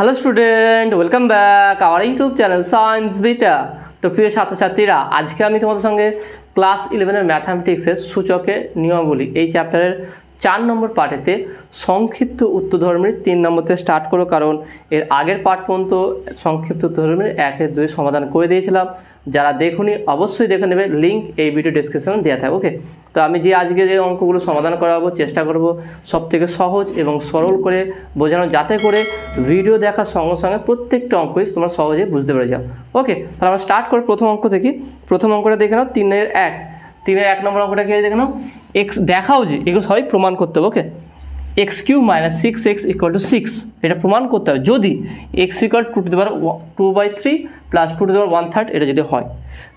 Hello student, welcome back our YouTube channel science beta. তো প্রিয় ছাত্রছাত্রীরা, আজকে আমি তোমাদের সঙ্গে ক্লাস 11-এর ম্যাথামেটিক্সের সূচকের নিয়মাবলী এই চ্যাপ্টারের 4 নম্বর পার্টেতে সংক্ষিপ্ত উত্তরধর্মীর 3 নম্বরতে স্টার্ট করো, কারণ এর আগের পার্ট পর্যন্ত সংক্ষিপ্ত উত্তরধর্মীর 1 2 সমাধান করে দিয়েছিলাম। যারা দেখুনি অবশ্যই দেখে নেবে, লিঙ্ক এই ভিডিও ডেসক্রিপশনে দেওয়া থাকে। ওকে, তো আমি আজকে যে অঙ্কগুলো সমাধান করাবো চেষ্টা করব সবথেকে সহজ এবং সরল করে বোঝানো, যাতে করে ভিডিও দেখার সঙ্গে সঙ্গে প্রত্যেকটা অঙ্কই তোমরা সহজে বুঝতে পেরে যাও। ওকে, তাহলে আমরা স্টার্ট করি প্রথম অঙ্ক থেকে। প্রথম অঙ্কটা দেখে নাও, 3-এর 1 নম্বর অঙ্কটা কি দেখে নাও। এক্স দেখাও যে এগুলো সবাই প্রমাণ করতে হবে। ওকে, x³ - 6x = 6 এটা প্রমাণ করতে হবে যদি x = 2/3 + 2⁻⁴ এটা যদি হয়,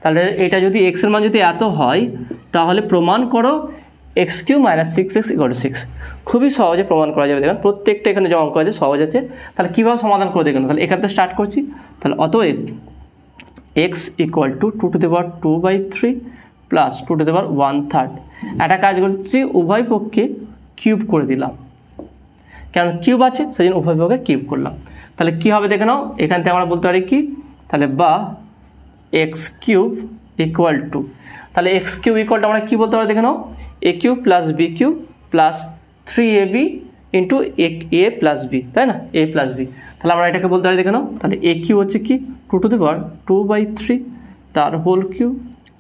তাহলে এটা যদি x এর মান যদি এত হয় তাহলে প্রমাণ করো x³ - 6x = 6। খুবই সহজে প্রমাণ করা যাবে। দেখুন প্রত্যেকটা এখানে যে অঙ্ক আছে সহজ আছে। তাহলে কীভাবে সমাধান করে দেখুন, তাহলে এখান থেকে স্টার্ট করছি। তাহলে অতএব x = 2⁻2/3 + 2⁻⁴ একটা কাজ করছি, উভয় পক্ষে কিউব করে দিলাম, কেন কিউব আছে সেই জন্য উভয় পক্ষে কিউব করলাম। তাহলে কী হবে দেখে নাও, এখান থেকে আমরা বলতে পারি কি, তাহলে বা x³ = তাহলে x³ = আমরা কী বলতে পারি দেখে নাও, a³ + b³ + 3ab × a + b, তাই না, a + b। তাহলে আমরা এটাকে বলতে পারি দেখে নাও, তাহলে a³ হচ্ছে কি 2⁻2/3 তার হোল কিউব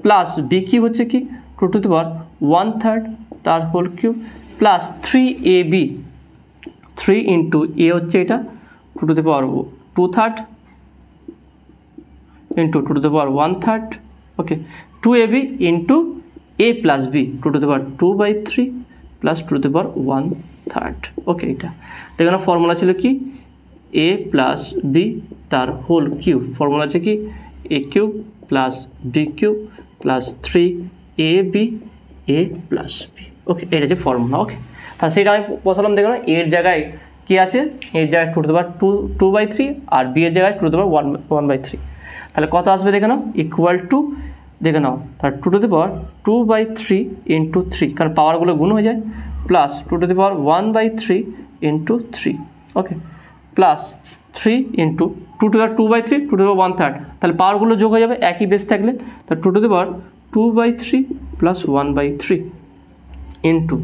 প্লাস b³ হচ্ছে কি 2⁻⁴ তার whole cube plus 3ab 3 × a হচ্ছে এটা 2⁻2/3 × 2⁻⁴। ওকে, 2ab × a + b 2⁻2/3 + 2⁻⁴। ওকে, এটা দেখুন ফর্মুলা ছিল কি a + b তার হোল কিউব, ফর্মুলা আছে কি a³ + b³ + 3ab a + b। ওকে, এটা যে ফর্মুলা। ওকে, তাহলে সেটা আমি বসালাম। দেখুন এর জায়গায় কি আছে, এর জায়গায় 2⁻2/3 আর b এর জায়গায় 2⁻1/3। তাহলে কত আসবে দেখে নাও, ইকুয়াল টু দেখে নাও, তাহলে 2⁻2/3 × 3, কারণ পাওয়ারগুলো গুণ হয়ে যায়, প্লাস 2⁻1/3 × 3। ওকে, প্লাস 3 × 2⁻2/3 2⁻⁴, তাহলে পাওয়ারগুলো যোগ হয়ে যাবে একই বেস থাকলে। তাহলে 2⁻2/3 + 1/3 ইন্টু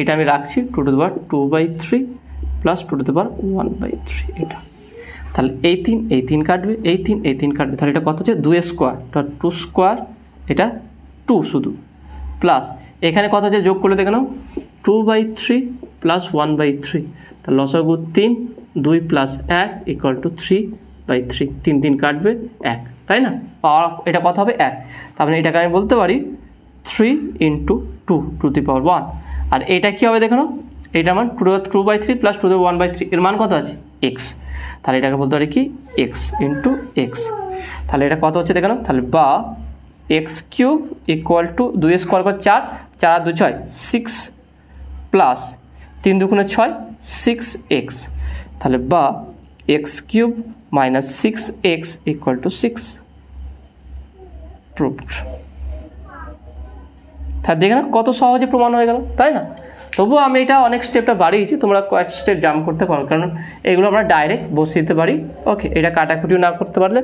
এটা আমি রাখছি 2⁻2/3 + 2⁻1/3 এটা। তাহলে এই 3 কাটবে, এই 3 কাটবে, তাহলে এটা কত হচ্ছে 2² 2², এটা 2 শুধু, প্লাস এখানে কত হচ্ছে যোগ করলে দেখে নাও 2/3 + 1/3, তাহলে লসাগু 3 2 + 1 = 3/3 3 কাটবে 1, তাই না, পাওয়ার এটা কত হবে 1। তারপরে এটাকে আমি বলতে পারি 3 × 2⁻1। আর এটা কী হবে দেখো, এইটার মান 2/3 + 2⁻1/3, এর মান কত আছে x, তাহলে এটাকে বলতে পারি কি x × x। তাহলে এটা কত হচ্ছে দেখো, তাহলে বা x³ = 2² 4 4 আর 2 6 6 প্লাস 3 2 6 6x, তাহলে বা x³ - 6x = 6 প্রুভড। তাহলে দেখে না কত সহজে প্রমাণ হয়ে গেল, তাই না। তবুও আমি এটা অনেক স্টেপটা বাড়িয়েছি, তোমরা কয়েক স্টেপ জাম্প করতে পারো, কারণ এগুলো আমরা ডাইরেক্ট বসিয়ে দিতে পারি। ওকে, এটা কাটাকুটিও না করতে পারলে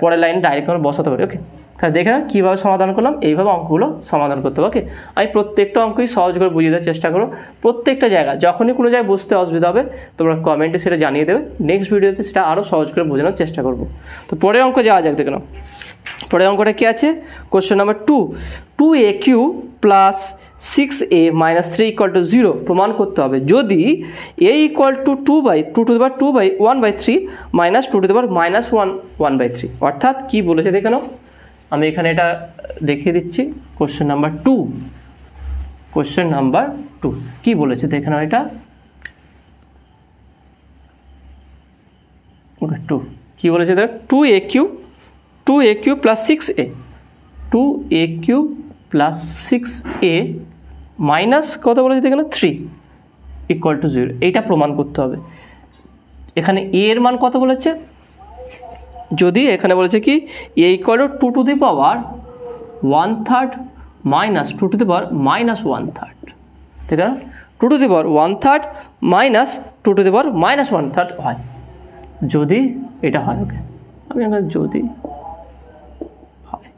পরের লাইনে ডাইরেক্ট আমরা বসাতে পারি। ওকে, তাহলে দেখে না কীভাবে সমাধান করলাম, এইভাবে অঙ্কগুলো সমাধান করতে হবে। ওকে, আমি প্রত্যেকটা অঙ্কই সহজ করে বুঝিয়ে দেওয়ার চেষ্টা করো। প্রত্যেকটা জায়গা যখনই কোনো জায়গায় বুঝতে অসুবিধা হবে তোমরা কমেন্টে সেটা জানিয়ে দেবে, নেক্সট ভিডিওতে সেটা আরও সহজ করে বোঝানোর চেষ্টা করবো। তো পরের অঙ্ক যাওয়া যাক, দেখে নাও পরের অঙ্কটা কী আছে, কোশ্চেন নাম্বার 2 2aq + 6a - 3 = 0 প্রমাণ করতে হবে যদি a = 2/1/3 - 2⁻1/3। অর্থাৎ কি বলেছে দেখে নাও, আমি এখানে এটা দেখিয়ে দিচ্ছি। কোশ্চেন নাম্বার 2 কি বলেছে দেখে নাও, এটা ওকে 2 কি বলেছে দেখ, 2aq + 6a 2aq + 6a minus কত বলেছে দেখে না 3 = 0, এইটা প্রমাণ করতে হবে। এখানে a এর মান কত বলেছে, যদি এখানে বলেছে কি a = 2⁻1/3 - 2⁻1/3, ঠিক আছে, 2⁻1/3 - 2⁻1/3 হয়, যদি এটা হয়, ওকে আমি যদি হয়,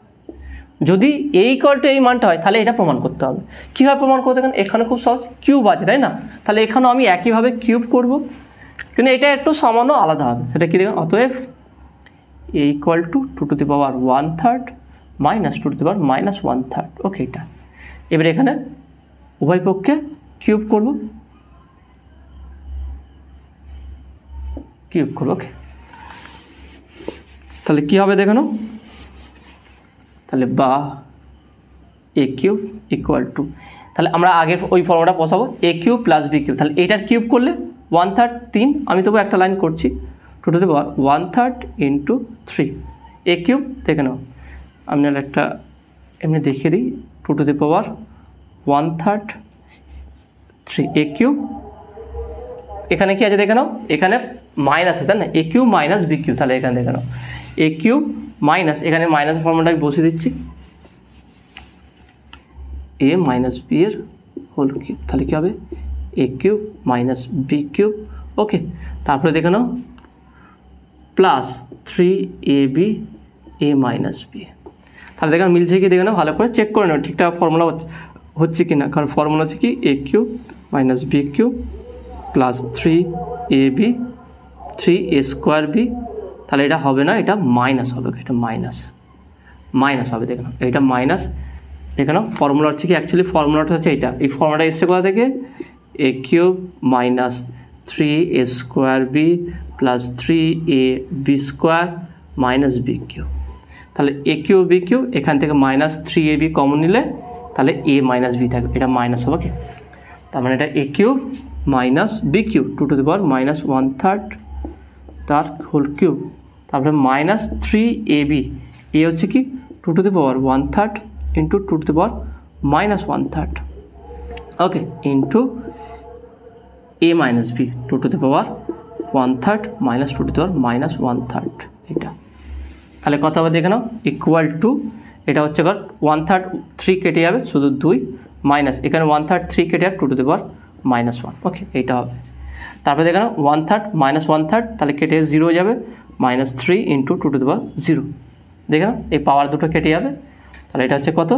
যদি এই ইকুয়াল টু এই মানটা হয় তাহলে এটা প্রমাণ করতে হবে। কীভাবে প্রমাণ করতে গেলে এখানে খুব সহজ, কিউব আছে তাই না, তাহলে এখানেও আমি একইভাবে কিউব করব, কিন্তু এটা একটু সামান্য আলাদা হবে। সেটা কী দেখুন, অতএব A equal to 2 to the power 1/3 minus 2 to the power -1/3। Okay, এটা এবার এখানে উভয় পক্ষে কিউব করব, ওকে তাহলে কী হবে দেখে নাও, তাহলে বা এ কিউব ইকুয়াল টু, তাহলে আমরা আগের ওই ফর্মুলাটা বসাবো এ কিউব প্লাস বি কিউব, তাহলে এটার কিউব করলে 1/3 3, আমি তবু একটা লাইন করছি 2 to the power 1/3 into 3 A cube, দেখে নাও আমি একটা এমনি দেখিয়ে দিই 2 to the power 1/3 3 A cube, এখানে কি আছে দেখে নাও, এখানে মাইনাস আছে তাই না, a cube minus B cube, তাহলে এখানে দেখে নাও এ কিউব মাইনাস, এখানে মাইনাস ফর্মুলাটা আমি বসিয়ে দিচ্ছি এ মাইনাস বি এর হোল কিউব, তাহলে কী হবে এ কিউব মাইনাস বি কিউব। ওকে, তারপরে দেখে নাও প্লাস 3ab এ মাইনাস বি, তাহলে দেখে মিলছে কি দেখে নাও, ভালো করে চেক করে নাও ঠিকঠাক ফর্মুলা হচ্ছে কি না, কারণ ফর্মুলা হচ্ছে কি এ cube minus B cube plus 3ab 3a square B, তাহলে এটা হবে না, এটা মাইনাস হবে, এটা মাইনাস হবে, দেখে নাও এটা মাইনাস, দেখে নাও ফর্মুলা হচ্ছে কি, অ্যাকচুয়ালি ফর্মুলাটা হচ্ছে এইটা, এই ফর্মুলাটা এসছে কোথা থেকে, A cube minus 3a square B plus 3ab square minus B cube, তাহলে এ কিউব বি কিউব, এখান থেকে মাইনাস 3ab কমন নিলে তাহলে এ মাইনাস বি থাকবে, এটা মাইনাস হবে। ওকে, তার মানে এটা a cube minus B cube 2 to the power -1/3 তার হোল কিউব, তারপরে মাইনাস 3ab, এ হচ্ছে কি 2 to the power 1/3 into 2 to the power -1/3, okay into a minus b 2 to the power 1/3 minus 2 to the power -1/3, এটা তাহলে কত হবে দেখে নাও equal to, এটা হচ্ছে 1/3 3 কেটে যাবে শুধু 2 মাইনাস এখানে 1/3 3 কেটে যাবে 2 টু দি পাওয়ার -1, ওকে এইটা হবে। তারপরে দেখে নাও 1/3 -1/3, তাহলে কেটে 0 হয়ে যাবে, -3 ইন্টু 2 টু দি পাওয়ার 0, দেখে নাও এই পাওয়ার দুটো কেটে যাবে, তাহলে এটা হচ্ছে কত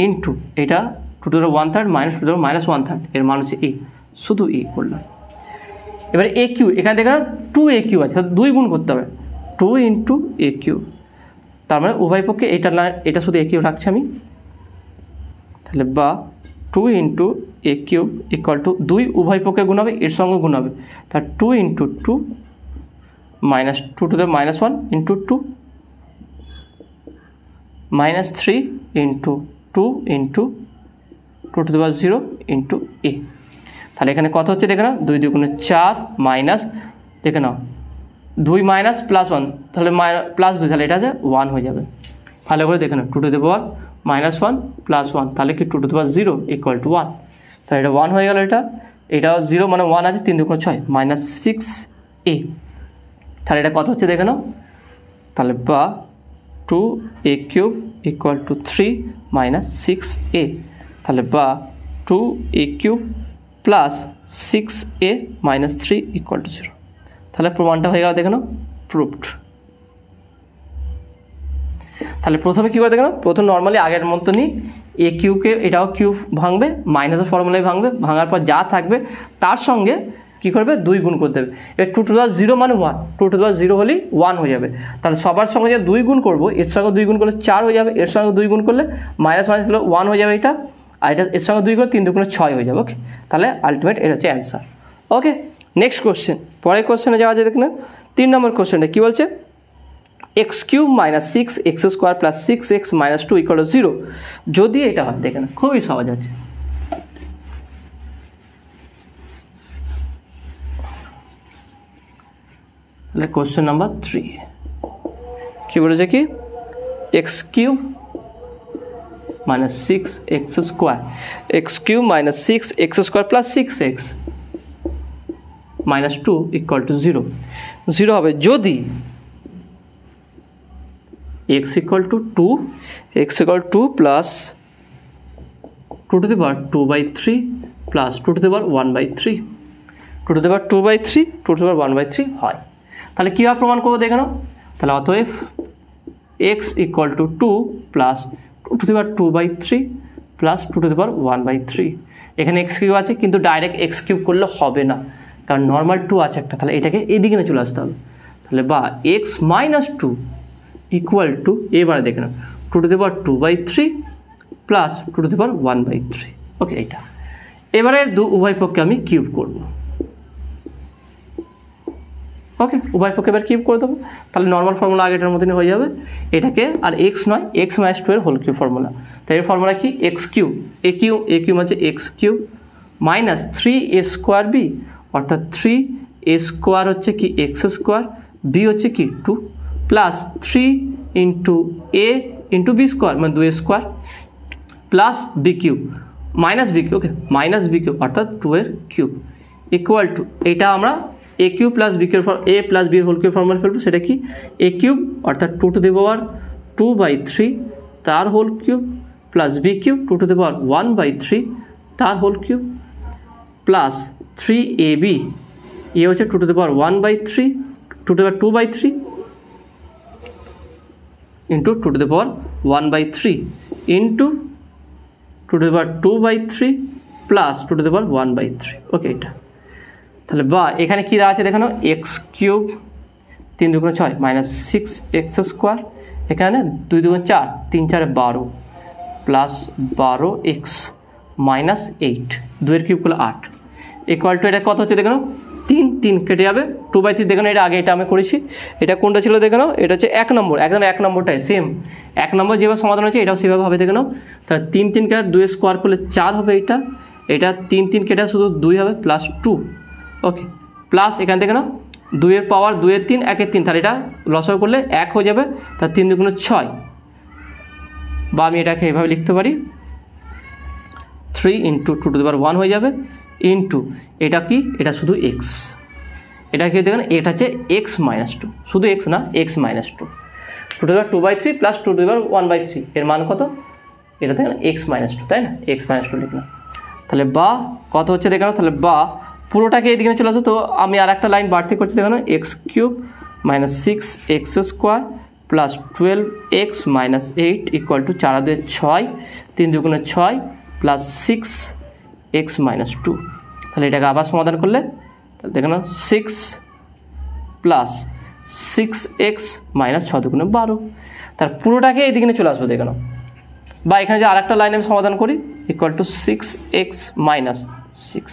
ইন্টু এটা 2 to the power 1/3 minus 2 to the power -1/3, এর মান হচ্ছে এ, শুধু এ করলাম। এবারে এ কিউ, এখানে দেখে নাও 2a কিউ আছে, তাহলে 2 গুণ করতে হবে 2 ইন্টু এ কিউ, তার মানে উভয় পক্ষে এটা শুধু এ কিউ রাখছি আমি, তাহলে বা 2 into A cube equal to 2 উভয় পক্ষে গুণ হবে, এর সঙ্গে গুণ হবে, তার 2 into 2 minus 2 to the -1 into 2 minus 3 into 2 into 2 to the power 0 into a, তাহলে এখানে কত হচ্ছে দেখে নাও 2 2 গুণে 4 মাইনাস দেখে নাও 2 মাইনাস +1, তাহলে +2, তাহলে এটা আছে 1 হয়ে যাবে, ভালো করে দেখে নাও 2 টু দি পাওয়ার -1 +1, তাহলে কি 2 to the power 0 equal to 1, তাহলে এটা 1 হয়ে গেল, এটা 0 মানে 1 আছে, 3 2 6 -6a, তাহলে এটা কত হচ্ছে দেখে নাও, তাহলে বা 2a cube equal to 3 -6a, তাহলে বা 2a cube plus 6a -3 equal to 0, তাহলে প্রমাণটা হয়ে গেল দেখে নাও প্রুভড। তাহলে প্রথমে কী করে দেখে নাও, প্রথম নর্মালি আগের মতো নিই এ কিউকে, এটাও কিউব ভাঙবে, মাইনাসের ফর্মুলায় ভাঙবে, ভাঙার পর যা থাকবে তার সঙ্গে কী করবে 2 গুণ করতে হবে, এবার 2 টু দি পাওয়ার 0 মানে 1, 2 টু দি পাওয়ার 0 হলেই 1 হয়ে যাবে, তাহলে সবার সঙ্গে যে 2 গুণ করবো, এর সঙ্গে 2 গুণ করলে 4 হয়ে যাবে, এর সঙ্গে 2 গুণ করলে -1 হয়ে যাবে এটা, আর এটা এর সঙ্গে 2 করে 3 2 6 হয়ে যাবে। ওকে, তাহলে আলটিমেট এটা হচ্ছে অ্যান্সার। ওকে, নেক্সট কোশ্চেন, পরের কোশ্চেনে যাওয়া যায় দেখুন 3 নম্বর কোশ্চেনটা কী বলছে, x³ - 6x² + 6x - 2 = 0, যদি এটা হয় দেখেন খুবই সহজ আছে, তাহলে কোশ্চেন নাম্বার 3 কী বলেছে কি x³ - 6x² x³ - 6x² + 6x - 2 = 0, 0 হবে যদি x = 2 x = 2 plus 2 to the power 2/3 plus 2 to the power 1/3 2 to the power 2/3 2 to the power 1/3 হয়, তাহলে কীভাবে প্রমাণ করবো দেখে নাও। তাহলে অতএব x equal to 2 plus 2^2/3 plus 2^1/3। এখানে এক্স কিউব আছে, কিন্তু ডাইরেক্ট এক্স কিউব করলে হবে না, কারণ নর্মাল 2 আছে একটা, তাহলে এটাকে এইদিকে নিয়ে চলে আসতে হবে। তাহলে বা এক্স মাইনাস 2 ইকুয়াল টু, এবারে দেখে নাও 2^2/3 প্লাস 2^1/3। ওকে, এইটা এবারে উভয় পক্ষে আমি কিউব করব। ওকে, উভয় পক্ষে এবার কিউব করে দেবো। তাহলে নর্মাল ফর্মুলা আগেটার মতনই হয়ে যাবে। এটাকে আর এক্স নয়, এক্স মাইনাস 2 এর হোল কিউব ফর্মুলা। তাই এর ফর্মুলা কি, এক্স কিউব, এ কিউব আছে x cube minus 3a² b, অর্থাৎ 3a² হচ্ছে কি এক্স স্কোয়ার, বি হচ্ছে কি 2, plus 3 into a into b square মানে 2a² plus b cube minus B cube, okay minus B cube অর্থাৎ 2 এর কিউব ইকুয়াল টু, এটা আমরা a cube plus b cube a plus b whole cube formula ফেলবো। সেটা কি, এ cube অর্থাৎ 2^2/3 তার whole cube plus b cube 2^1/3 তার whole cube plus 3ab, a হচ্ছে 2^1/3 2^2/3 ইন্টু 2^1/3 ইন্টু 2^2/3 প্লাস 2^1/3। ওকে, এটা তাহলে বা এখানে কী দেওয়া আছে দেখানো, এক্স কিউব 3 × 6 মাইনাস 6x², এখানে 2 × 4 3 × 4 12 প্লাস 12x মাইনাস 8, 2 এর কিউব করলে 8 ইকুয়াল টু, এটা কত হচ্ছে দেখানো 3 কেটে যাবে 2/3 দেখানো। এটা আগে এটা আমি করেছি, এটা কোনটা ছিল দেখানো, এটা হচ্ছে 1 নম্বর, একদম 1 নম্বরটাই সেম 1 নম্বর যেভাবে সমাধান হচ্ছে এটাও সেভাবে হবে দেখানো। তাহলে 3 কেটে 2 স্কোয়ার করলে 4 হবে, এটা 3 কেটে শুধু 2 হবে প্লাস 2। ওকে, প্লাস এখান থেকে না 2 এর পাওয়ার 2 এর 3 1 এর 3, তাহলে এটা লসাগু করলে 1 হয়ে যাবে, তার 3 × 6, বা আমি এটাকে এভাবে লিখতে পারি 3 ইন্টু 2^1 হয়ে যাবে ইন্টু এটা কি, এটা শুধু এক্স, এটা কি দেখেন, এটা হচ্ছে এক্স মাইনাস 2, শুধু এক্স না এক্স মাইনাস 2, 2^2/3 প্লাস 2^1/3 এর মান কত, এটা দেখেন এক্স মাইনাস 2, তাই না, এক্স মাইনাস 2 লিখলাম। তাহলে বা কত হচ্ছে দেখানো, তাহলে বা পুরোটাকে এইদিকে চলে আসো, তো আমি আর একটা লাইন বাড়তি করছি দেখানো, x cube minus 6x² plus 12x minus 8 equal to 4 2 6 3 2 6 plus 6x minus 2। তাহলে এটাকে আবার সমাধান করলে তাহলে দেখানো 6 প্লাস 6x মাইনাস 6 2 12, তার পুরোটাকে এইদিকে চলে আসবো দেখানো। বা এখানে যে আরেকটা লাইন আমি সমাধান করি equal to 6x minus 6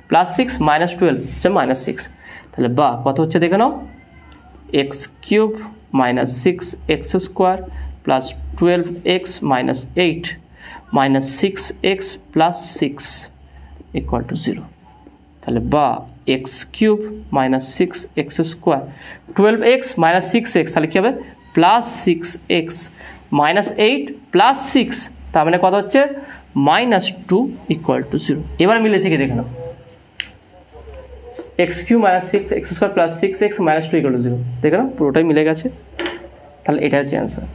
plus 6 minus 12 হচ্ছে মাইনাস 6। তাহলে বা কত হচ্ছে দেখে নাও, x cube minus 6x² plus 12x minus 8 minus 6x plus 6 equal to 0। তাহলে বা x cube minus 6x² 12x minus 6x, তাহলে কী হবে প্লাস 6x মাইনাস 8 প্লাস 6, তার মানে কত হচ্ছে মাইনাস 2 ইকুয়াল টু 0। এবার মিলে থেকে দেখে নাও, x cube minus 6x² plus 6x minus 2 equal to 0, দেখে নাও পুরোটাই মিলে গেছে। তাহলে এটা হচ্ছে অ্যান্সার।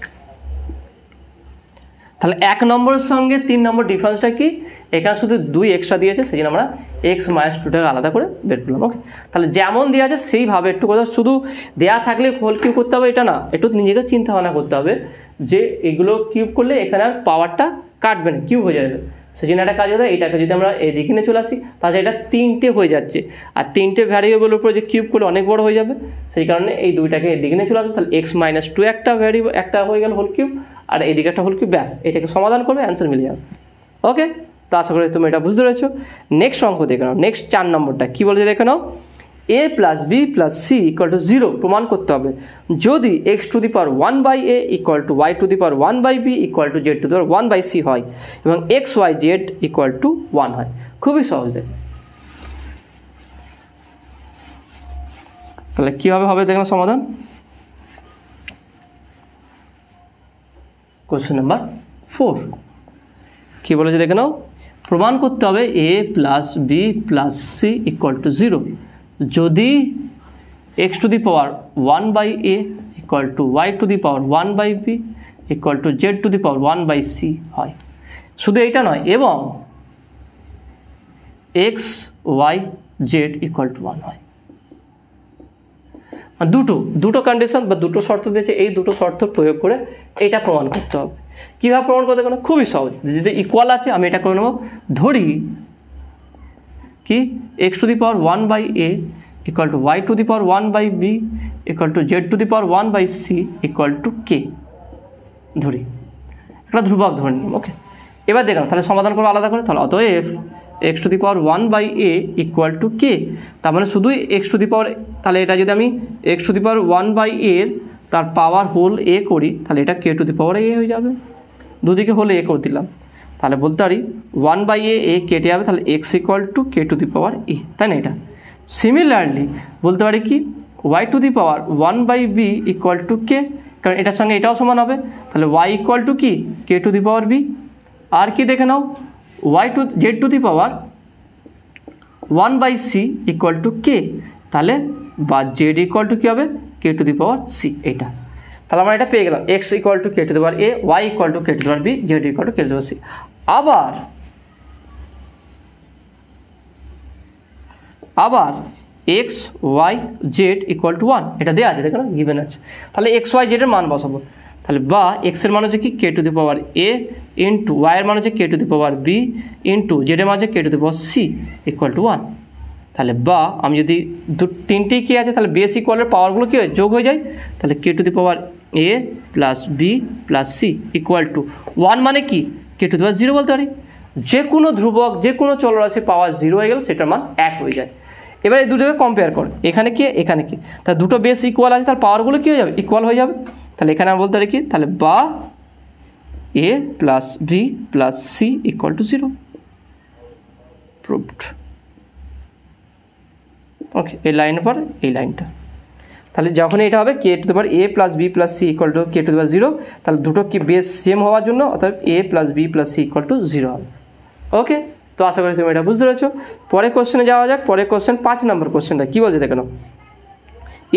তাহলে 1 নম্বরের সঙ্গে 3 নম্বর ডিফারেন্সটা কি, এখানে শুধু 2 এক্সট্রা দিয়েছে, সেই জন্য আমরা এক্স মাইনাস 2টাকে আলাদা করে বের করলাম। ওকে, তাহলে যেমন দেওয়া আছে সেইভাবে একটু কথা, শুধু দেওয়া থাকলে হোল কিউব করতে হবে এটা না, একটু নিজেকে চিন্তা ভাবনা করতে হবে যে এগুলো কিউব করলে এখানে আর পাওয়ারটা কাটবে না, কিউব হয়ে যাবে। সেই জন্য একটা কাজ হতে এটাকে যদি আমরা এদিকে নিয়ে চলে আসি তাহলে এটা 3টে হয়ে যাচ্ছে, আর 3টে ভ্যারিয়েবলের উপরে যে কিউব করলে অনেক বড় হয়ে যাবে, সেই কারণে এই দুইটাকে এদিকে নিয়ে চলে আসবে। তাহলে এক্স মাইনাস 2 একটা ভ্যারিয়েবল একটা হয়ে গেল হোল কিউব, আর এইদিকে একটা হোল কিউব, ব্যাস এটাকে সমাধান করবে, অ্যান্সার মিলে যাবে। ওকে, তো আশা করি তুমি এটা বুঝতে পেরেছো। নেক্সট অঙ্ক দেখে নাও, নেক্সট 4 নম্বরটা কী বলছে দেখে নাও, a plus b plus c equal to 0 প্রমাণ করতে হবে যদি x⁴1/a equal to y⁴1/b equal to z⁴1/c হয় এবং x y z equal to 1 হয়। খুবই সহজে। তাহলে কীভাবে হবে দেখুন সমাধান। কোশ্চেন নাম্বার 4 কী বলেছে দেখে নাও, প্রমাণ করতে হবে a plus b plus c equal to 0 যদি x⁴1/a equal to y⁴1/b equal to z⁴1/c হয়। শুধু এইটা নয়, এবং x y z equal to 1 হয়। দুটো কন্ডিশন বা দুটো শর্ত দিয়েছে, এই দুটো শর্ত প্রয়োগ করে এটা প্রমাণ করতে হবে। কীভাবে প্রমাণ করতে গেলে খুবই সহজ, যদি ইকুয়াল আছে আমি এটা করে নেব, ধরি কি x to the power 1/a equal to y to the power 1/b equal to z two the power 1/c equal to k, ধরি একটা ধ্রুবক ধরে নিলাম। ওকে, এবার দেখলাম তাহলে সমাধান করবো আলাদা করে, তাহলে অতএব x to the power 1/a equal to k, তার মানে শুধুই x টু দি পাওয়ার, তাহলে এটা যদি আমি x to the power 1/a তার পাওয়ার হোল a করি, তাহলে এটা k to the power a হয়ে যাবে, দুদিকে হোল a করে দিলাম, তাহলে বলতে পারি 1/a কেটে যাবে, তাহলে x equal to k to the power a, তাই না? এটা সিমিলারলি বলতে পারি কি y to the power 1/b equal to k, কারণ এটার সঙ্গে এটাও সমান হবে, তাহলে y ইকুয়াল টু কি k to the power b, আর কি দেখে নাও z two the power 1/c equal to k, তাহলে বা z ইকুয়াল টু কী হবে k to the power c, এইটা। তাহলে আমরা এটা পেয়ে গেলাম x equal to k to the power a, y equal to k to the power b, z equal to k to the power c। আবার x y z equal to 1 এটা দেওয়া আছে, দেখো না গিভেন আছে, তাহলে x y z এর মান বসাবো, তাহলে বা x এর মান হচ্ছে কি k to the power a into y এর মান হচ্ছে k to the power b into z এর মান হচ্ছে k to the power c equal two 1। তাহলে বা আমি যদি তিনটেই কে আছে, তাহলে বেস ইকুয়ালের পাওয়ারগুলো কী হয় যোগ হয়ে যায়, তাহলে k to the power a plus b plus c equal two 1, মানে কি k টু দি পাওয়ার 0 বলতে পারি। যে কোনো ধ্রুবক যে কোনো চলরাশি পাওয়ার 0 হয়ে গেলে সেটার মান 1 হয়ে যায়। এবার এই দুটোকে কম্পেয়ার কর, এখানে কি এখানে কি, তাহলে দুটো বেস ইকুয়াল আছে, তার পাওয়ারগুলো কী হয়ে যাবে ইকুয়াল হয়ে যাবে, তাহলে এখানে আমি বলতে পারি কি, তাহলে বা a plus b plus c equal to 0, proved. Okay, এই লাইনের পর এই লাইনটা, তাহলে যখন এটা হবে k to the power a plus b plus c equal to k to the power 0, তাহলে দুটো কি বেস সেম হওয়ার জন্য অর্থাৎ a plus b plus c equal to 0 হবে। ওকে, তো আশা করি তুমি এটা বুঝতে পেরেছো। পরের কোশ্চেনে যাওয়া যাক। পরের কোশ্চেন 5 নম্বর কোশ্চেনটা কী বলছে দেখো,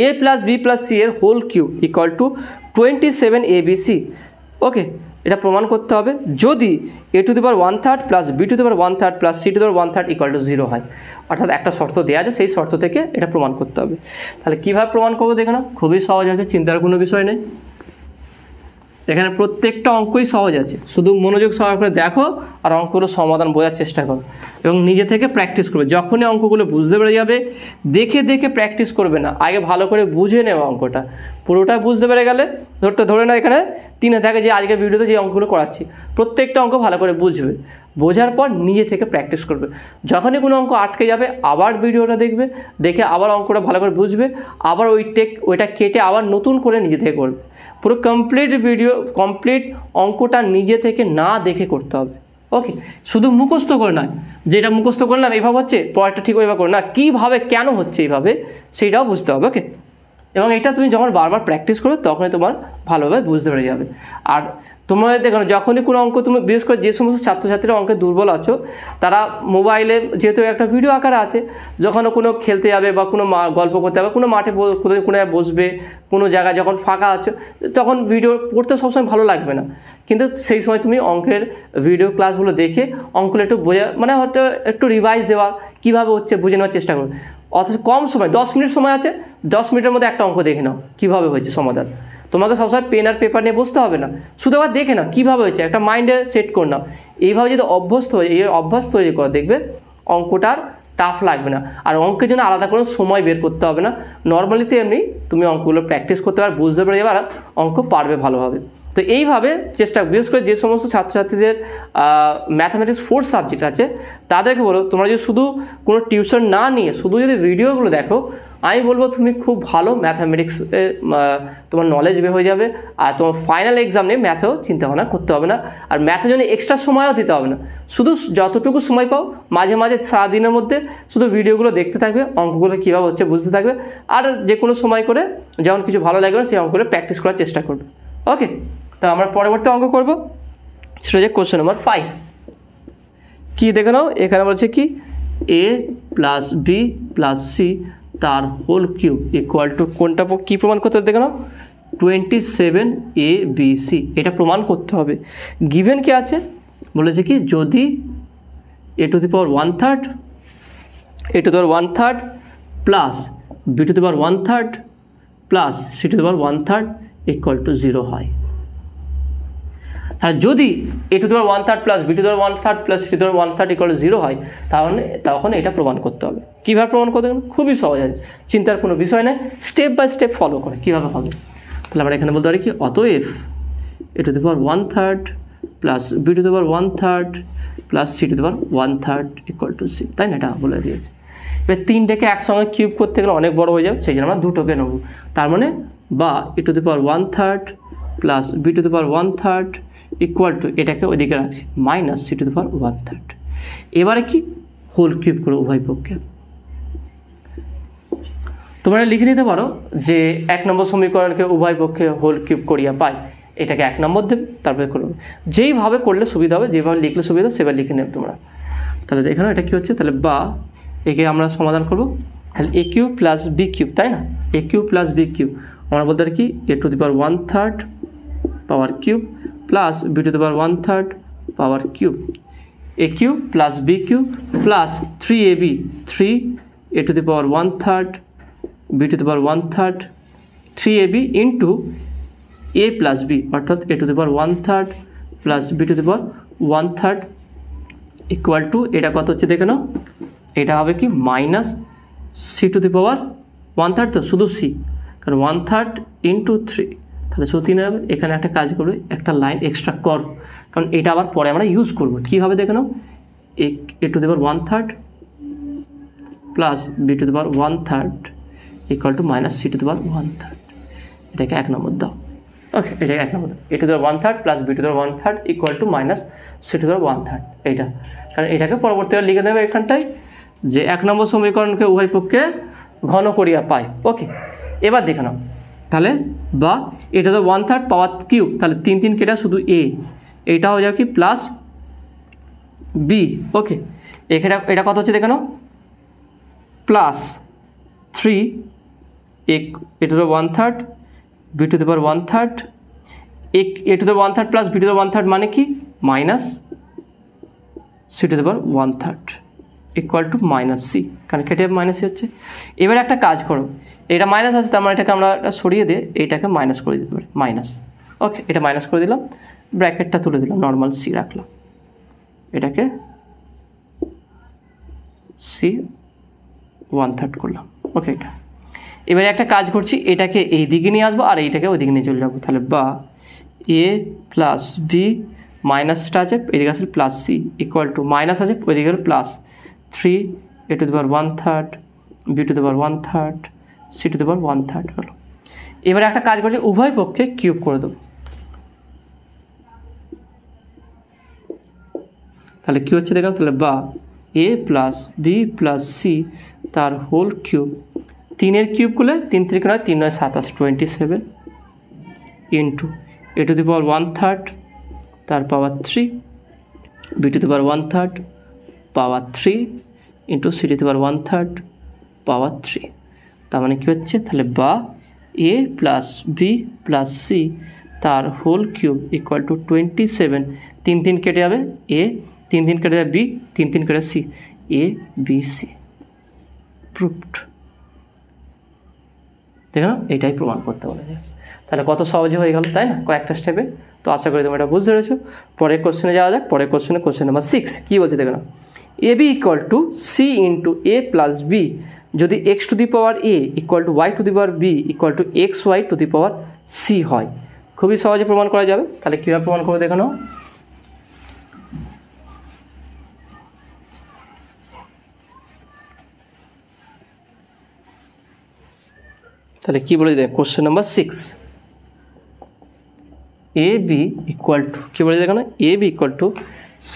a plus b plus c এর whole cube equal to 27abc। Okay, এটা প্রমাণ করতে হবে যদি a to the power 1/3 plus b to the power 1/3 plus c to the power 1/3 equal to 0 হয়, অর্থাৎ একটা শর্ত দেওয়া আছে, সেই শর্ত থেকে এটা প্রমাণ করতে হবে। তাহলে কীভাবে প্রমাণ করবো দেখো না, খুবই সহজ আছে, চিন্তার কোনো বিষয় নেই। এখানে প্রত্যেকটা অঙ্কই সহজ আছে, শুধু মনোযোগ সহকারে দেখো আর অঙ্কগুলো সমাধান বোঝার চেষ্টা করো এবং নিজে থেকে প্র্যাকটিস করবে। যখনই অঙ্কগুলো বুঝতে পেরে যাবে, দেখে দেখে প্র্যাকটিস করবে না, আগে ভালো করে বুঝে নেও অঙ্কটা, পুরোটা বুঝতে পেরে গেলে ধরে না এখানে 3 থাকে যে আজকে ভিডিওতে যে অঙ্কগুলো করাচ্ছি প্রত্যেকটা অঙ্ক ভালো করে বুঝবে, বোঝার পর নিজে থেকে প্র্যাকটিস করবে। যখনই কোনো অঙ্ক আটকে যাবে আবার ভিডিওটা দেখবে, দেখে আবার অঙ্কটা ভালো করে বুঝবে, আবার ওইটা কেটে আবার নতুন করে নিজে থেকে করবে। পুরো কমপ্লিট অঙ্কটা নিজে থেকে না দেখে করতে হবে। ওকে, শুধু মুখস্থ করে নয়, যেটা মুখস্থ করলাম এইভাবে হচ্ছে পরেরটা ঠিক ওইভাবে করে না, কীভাবে কেন হচ্ছে এইভাবে সেইটাও বুঝতে হবে। ওকে, এবং এটা তুমি যখন বারবার প্র্যাকটিস করো তখনই তোমার ভালোভাবে বুঝতে পেরে যাবে। আর তোমাদের দেখো যখনই কোনো অঙ্ক তুমি, বিশেষ করে যে সমস্ত ছাত্রছাত্রীরা অঙ্কে দুর্বল আছো, তারা মোবাইলে যেহেতু একটা ভিডিও আকারে আছে, যখন কোনো খেলতে যাবে বা কোনো গল্প করতে যাবে, কোনো মাঠে কোনো বসবে, কোনো জায়গায় যখন ফাঁকা আছো, তখন ভিডিও পড়তে সবসময় ভালো লাগবে না, কিন্তু সেই সময় তুমি অঙ্কের ভিডিও ক্লাসগুলো দেখে অঙ্কগুলো একটু বোঝা, মানে হয়তো একটু রিভাইজ দেওয়ার কীভাবে হচ্ছে বুঝে নেওয়ার চেষ্টা করো। অথচ কম সময় 10 মিনিট সময় আছে, 10 মিনিটের মধ্যে একটা অঙ্ক দেখে নাও কীভাবে হয়েছে সমাধান। তোমাকে সবসময় পেন আর পেপার নিয়ে বসতে হবে না, শুধু আবার দেখে নাও কীভাবে হয়েছে, একটা মাইন্ডে সেট করে নাও। এইভাবে যদি এই অভ্যাস তৈরি করো, দেখবে অঙ্কটার টাফ লাগবে না। আর অঙ্কের জন্য আলাদা কোনো সময় বের করতে হবে না, নর্মালিতে এমনি তুমি অঙ্কগুলো প্র্যাকটিস করতে পারবে, বুঝতে পারবে, এবার অঙ্ক পারবে ভালোভাবে। তো এইভাবে চেষ্টা, বিশেষ করে যে সমস্ত ছাত্রছাত্রীদের ম্যাথামেটিক্স 4 সাবজেক্ট আছে তাদেরকে বলো, তোমরা যদি শুধু কোনো টিউশন না নিয়ে শুধু যদি ভিডিওগুলো দেখো, আমি বলবো তুমি খুব ভালো ম্যাথামেটিক্স তোমার নলেজ বের হয়ে যাবে। আর তোমার ফাইনাল এক্সাম নিয়ে ম্যাথেও চিন্তা ভাবনা করতে হবে না, আর ম্যাথের জন্য এক্সট্রা সময়ও দিতে হবে না। শুধু যতটুকু সময় পাও মাঝে মাঝে সারাদিনের মধ্যে শুধু ভিডিওগুলো দেখতে থাকবে, অঙ্কগুলো কীভাবে হচ্ছে বুঝতে থাকবে, আর যে কোনো সময় করে যখন কিছু ভালো লাগবে সেই অঙ্কগুলো প্র্যাকটিস করার চেষ্টা করবে। ওকে, তো আমরা পরবর্তী অঙ্ক করব, সেটা হচ্ছে কোশ্চেন নাম্বার 5। কী দেখে নাও, এখানে বলছে কি a plus b plus c তার হোল কিউব ইকুয়াল টু কোনটা, কী প্রমাণ করতে হবে দেখে নাও 27abc, এটা প্রমাণ করতে হবে। গিভেন কি আছে বলেছে কি, যদি a to the power 1/3 plus b to the power 1/3 plus c to the power 1/3 equal to 0 হয়। তাহলে যদি a to the power 1/3 plus b to the power 1/3 plus c to the power 1/3 equal to 0 হয়, তাহলে তখন এটা প্রমাণ করতে হবে। কীভাবে প্রমাণ করতে হবে? খুবই সহজ আছে, চিন্তার কোনো বিষয় নেই, স্টেপ বাই স্টেপ ফলো করে কীভাবে হবে। তাহলে আমরা এখানে বলতে পারি কি, অতএব a to the power 1/3 plus b to the power 1/3 plus c to the power 1/3 equal to c, তাই না? এটা বলে দিয়েছে। এবার তিনটেকে একসঙ্গে কিউব করতে গেলে অনেক বড় হয়ে যাবে, সেই জন্য আমরা দুটোকে নেব। তার মানে বা a to the power 1/3 plus b to the power 1/3 equal to, এটাকে ওইদিকে রাখছি, minus c to the power 1/3। এবারে কি, হোল কিউব করে উভয় পক্ষে। তোমরা লিখে নিতে পারো যে 1 নম্বর সমীকরণকে উভয় পক্ষে হোল কিউব করিয়া পাই, এটাকে 1 নম্বর দেবে, তারপরে করবে। যেইভাবে করলে সুবিধা হবে, যেভাবে লিখলে সুবিধা হবে সেভাবে লিখে নেবে তোমরা। তাহলে এখানে এটা কী হচ্ছে, তাহলে বা একে আমরা সমাধান করব, তাহলে এ কিউব প্লাস বি কিউব, তাই না? A cube plus b cube আমরা বলতে পারি কি, a to the power 1/3 power cube plus b to the power 1/3 power cube, a cube plus b cube plus 3ab 3 a to the power 1/3 b to the power 1/3 3ab into a plus b, অর্থাৎ a to the power 1/3 plus b to the power 1/3 equal to, এটা কত হচ্ছে দেখে নাও, এটা হবে কি minus c to the power 1/3, তো শুধু সি, কারণ 1/3 ইন্টু 3, তাহলে শুধু 3 হবে। এখানে একটা কাজ করবে, একটা লাইন এক্সট্রা কর, কারণ এটা আবার পরে আমরা ইউজ করবো। কীভাবে দেখে নাও, a to the power 1/3 plus b to the power 1/3 equal to minus c to the power 1/3, এটাকে 1 নম্বর দাও। ওকে, এটাকে 1 নম্বর দাও, a to the power 1/3 plus b to the power 1/3 equal to minus c to the power 1/3, এইটা। কারণ এটাকে পরবর্তীকালে লিখে দেবে এখানটায় যে 1 নম্বর সমীকরণকে উভয় পক্ষে ঘন করিয়া পাই। ওকে, এবার দেখে নাও, তাহলে বা এটা তো 1/3 পাওয়ার কিউব, তাহলে 3 3 কেটে শুধু এ, এইটা হয়ে যাবে কি প্লাস বি। ওকে, এখানে এটা কত হচ্ছে দেখে নাও, plus 3 a to the power 1/3 b to the power 1/3 a to the power 1/3 plus b to the power 1/3 মানে কি minus c to the power 1/3 equal to minus c, কারণ কেটে মাইনাস সি হচ্ছে। এবার একটা কাজ করো, এটা মাইনাস আছে, তার মানে এটাকে আমরা সরিয়ে দিয়ে এইটাকে মাইনাস করে দিতে পারি, মাইনাস। ওকে, এটা মাইনাস করে দিলাম, ব্র্যাকেটটা তুলে দিলাম, নর্মাল সি রাখলাম, এটাকে সি 1/3 করলাম। ওকে, এটা এবারে একটা কাজ করছি, এটাকে এই দিকে নিয়ে আসবো আর এইটাকে ওই দিকে নিয়ে চলে যাবো। তাহলে বা এ প্লাস বি মাইনাসটা আছে, এদিকে আসলে plus c equal to minus আছে, ওইদিকে হলো plus 3 a to the power 1/3 b to the power 1/3 c to the power 1/3 হলো। এবারে একটা কাজ করছি, উভয় পক্ষে কিউব করে দেবো। তাহলে কী হচ্ছে দেখলাম, তাহলে বা a plus b plus c তার হোল কিউব, 3-এর কিউব করলে 3 3 নয় 3 9 27 27 into A to the power 1/3 তার power 3 b to the power 1/3 power 3 into c to the power 1/3 power 3। তার মানে কী হচ্ছে, তাহলে বা a plus b plus c তার হোল কিউব ইকুয়াল টু 27, 3 3 কেটে যাবে এ, 3 3 কেটে যাবে বি, 3 3 কেটে সি, এ বি সি প্রুভড। দেখো না, এইটাই প্রমাণ করতে বলে। তাহলে কত সহজে হয়ে গেল, তাই না, কয়েকটা স্টেপে। তো আশা করি তোমরা এটা বুঝতে পেরেছো। পরের কোশ্চেনে যাওয়া যাক। পরের কোশ্চেনে, কোশ্চেন নাম্বার 6 কী বলছে দেখো না, a b equal to c into a plus b যদি x to the power a equal to y to the power b equal to x y to the power c হয়। খুবই সহজে প্রমাণ করা যাবে। তাহলে কীভাবে প্রমাণ করে দেখো নাও, তাহলে কী বলে দেখ, question number 6 a b equal to কী বলে দেখো না, a b equal to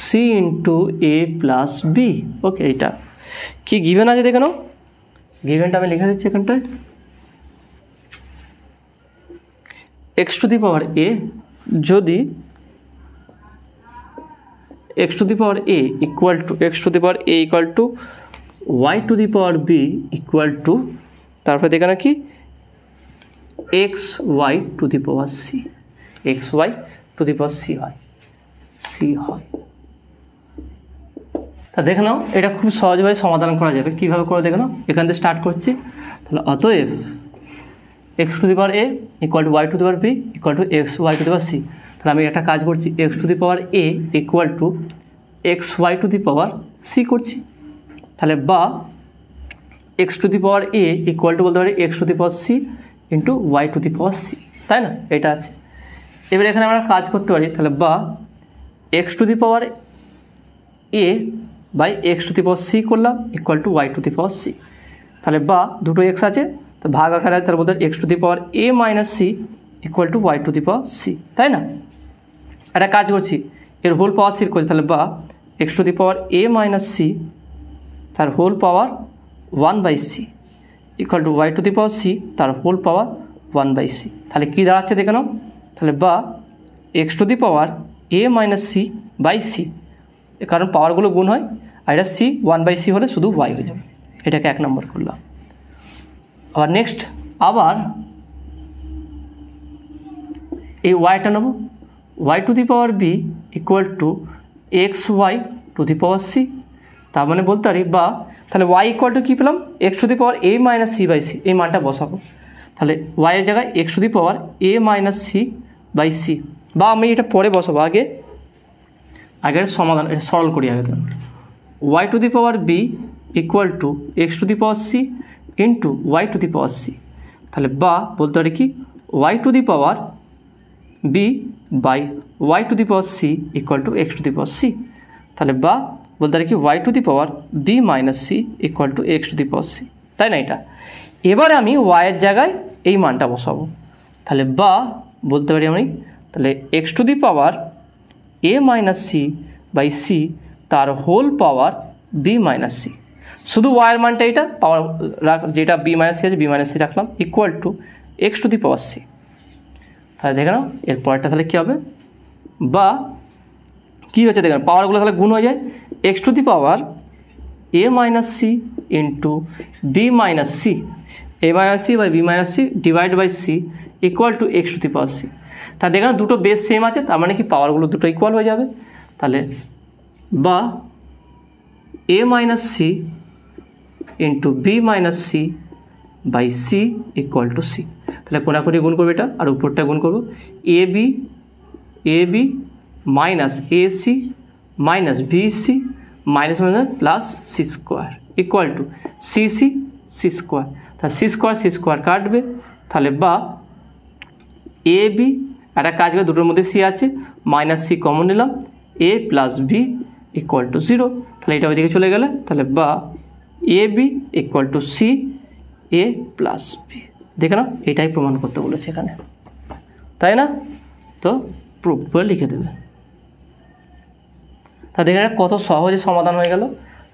c into a plus b. Okay, এইটা কি গিভেন আছে দেখে নাও, গিভেনটা আমি লিখে দিচ্ছি এখানটায়, x to the power a যদি x to the power a equal to x to the power a equal to y to the power b equal to, তারপরে দেখে না কি x y to the power c, x y to the power c হয়, c হয়। তা দেখে নাও, এটা খুব সহজভাবে সমাধান করা যাবে। কীভাবে করে দেখে নাও, এখান থেকে স্টার্ট করছি। তাহলে অতএব x to the power a equal to y to the power b equal to x y to the power c. তাহলে আমি একটা কাজ করছি, x to the power a equal to x y to the power c করছি। তাহলে বা x to the power a equal to বলতে পারি x to the power c into y to the power c, তাই না? এটা আছে। এবার এখানে আমরা কাজ করতে পারি, তাহলে বা x to the power a by x to the power c করলাম equal to y to the power c. তাহলে বা দুটো এক্স আছে তো ভাগ আকারে আছে, তার বলতে x to the power a minus c equal to y to the power c, তাই না? একটা কাজ করছি, এর হোল পাওয়ার সির করছি, তাহলে বা x to the power a minus c তার whole power 1/c equal to y to the power c তার হোল পাওয়ার 1/c। তাহলে কী দাঁড়াচ্ছে দেখে নাও, তাহলে বা x to the power a minus c by c, কারণ পাওয়ারগুলো গুণ হয়, আর এটা সি 1/c হলে শুধু ওয়াই হয়ে যাবে। এটাকে 1 নম্বর করলাম। আবার নেক্সট আবার এই ওয়াইটা নেব, y to the power b equal to x y to the power c. তার মানে বলতে পারি বা তাহলে ওয়াই ইকুয়াল টু কী পেলাম, x to the power a minus c by c, এই মানটা বসাবো। তাহলে ওয়াইয়ের জায়গায় x to the power a minus c by c, বা আমি এটা পরে বসাবো, আগের সমাধান এটা সরল করি আগে। Y to the power b equal to x to the power c into y to the power c. তাহলে বা বলতে পারি কি y to the power b by y to the power c equal to x to the power c. তাহলে বা বলতে পারি কি y to the power b minus c equal to x to the power c, তাই না? এটা এবারে আমি ওয়াইয়ের জায়গায় এই মানটা বসাবো। তাহলে বা বলতে পারি আমি তাহলে x to the power a minus c by c তার whole power b minus c, শুধু ওয়াইয়ের মানটা এটা পাওয়ার যেটা বি মাইনাস সি আছে বি মাইনাস সি রাখলাম equal to x to the power c. তাহলে দেখে নাও এর পরেরটা তাহলে কী হবে, বা কী হচ্ছে দেখেন পাওয়ারগুলো তাহলে গুণ হয়ে যায়, x to the power a minus c into b minus c, a minus c by b minus c divide by c equal to x to the power c. তা দেখেন দুটো বেস সেম আছে, তার মানে কি পাওয়ারগুলো দুটো ইকুয়াল হয়ে যাবে। তাহলে বা a minus c into b minus c by c equal to c. তাহলে কোনাকুনি গুণ করবো এটা, আর উপরটা গুণ করবো a b minus a c minus b c minus minus plus c square equal to c square. তাহলে সি স্কোয়ার কাটবে, তাহলে বা এ বি একটা কাজ করে দুটোর মধ্যে সি আছে মাইনাস সি কমন নিলাম, a plus b equal to 0। তাহলে এটা ওইদিকে চলে গেলে তাহলে বা a b equal to c a plus b. দেখে নাও এটাই প্রমাণ করতে বলেছে এখানে, তাই না? তো প্রুফ করে লিখে দেবে। তা দেখে কত সহজে সমাধান হয়ে গেল।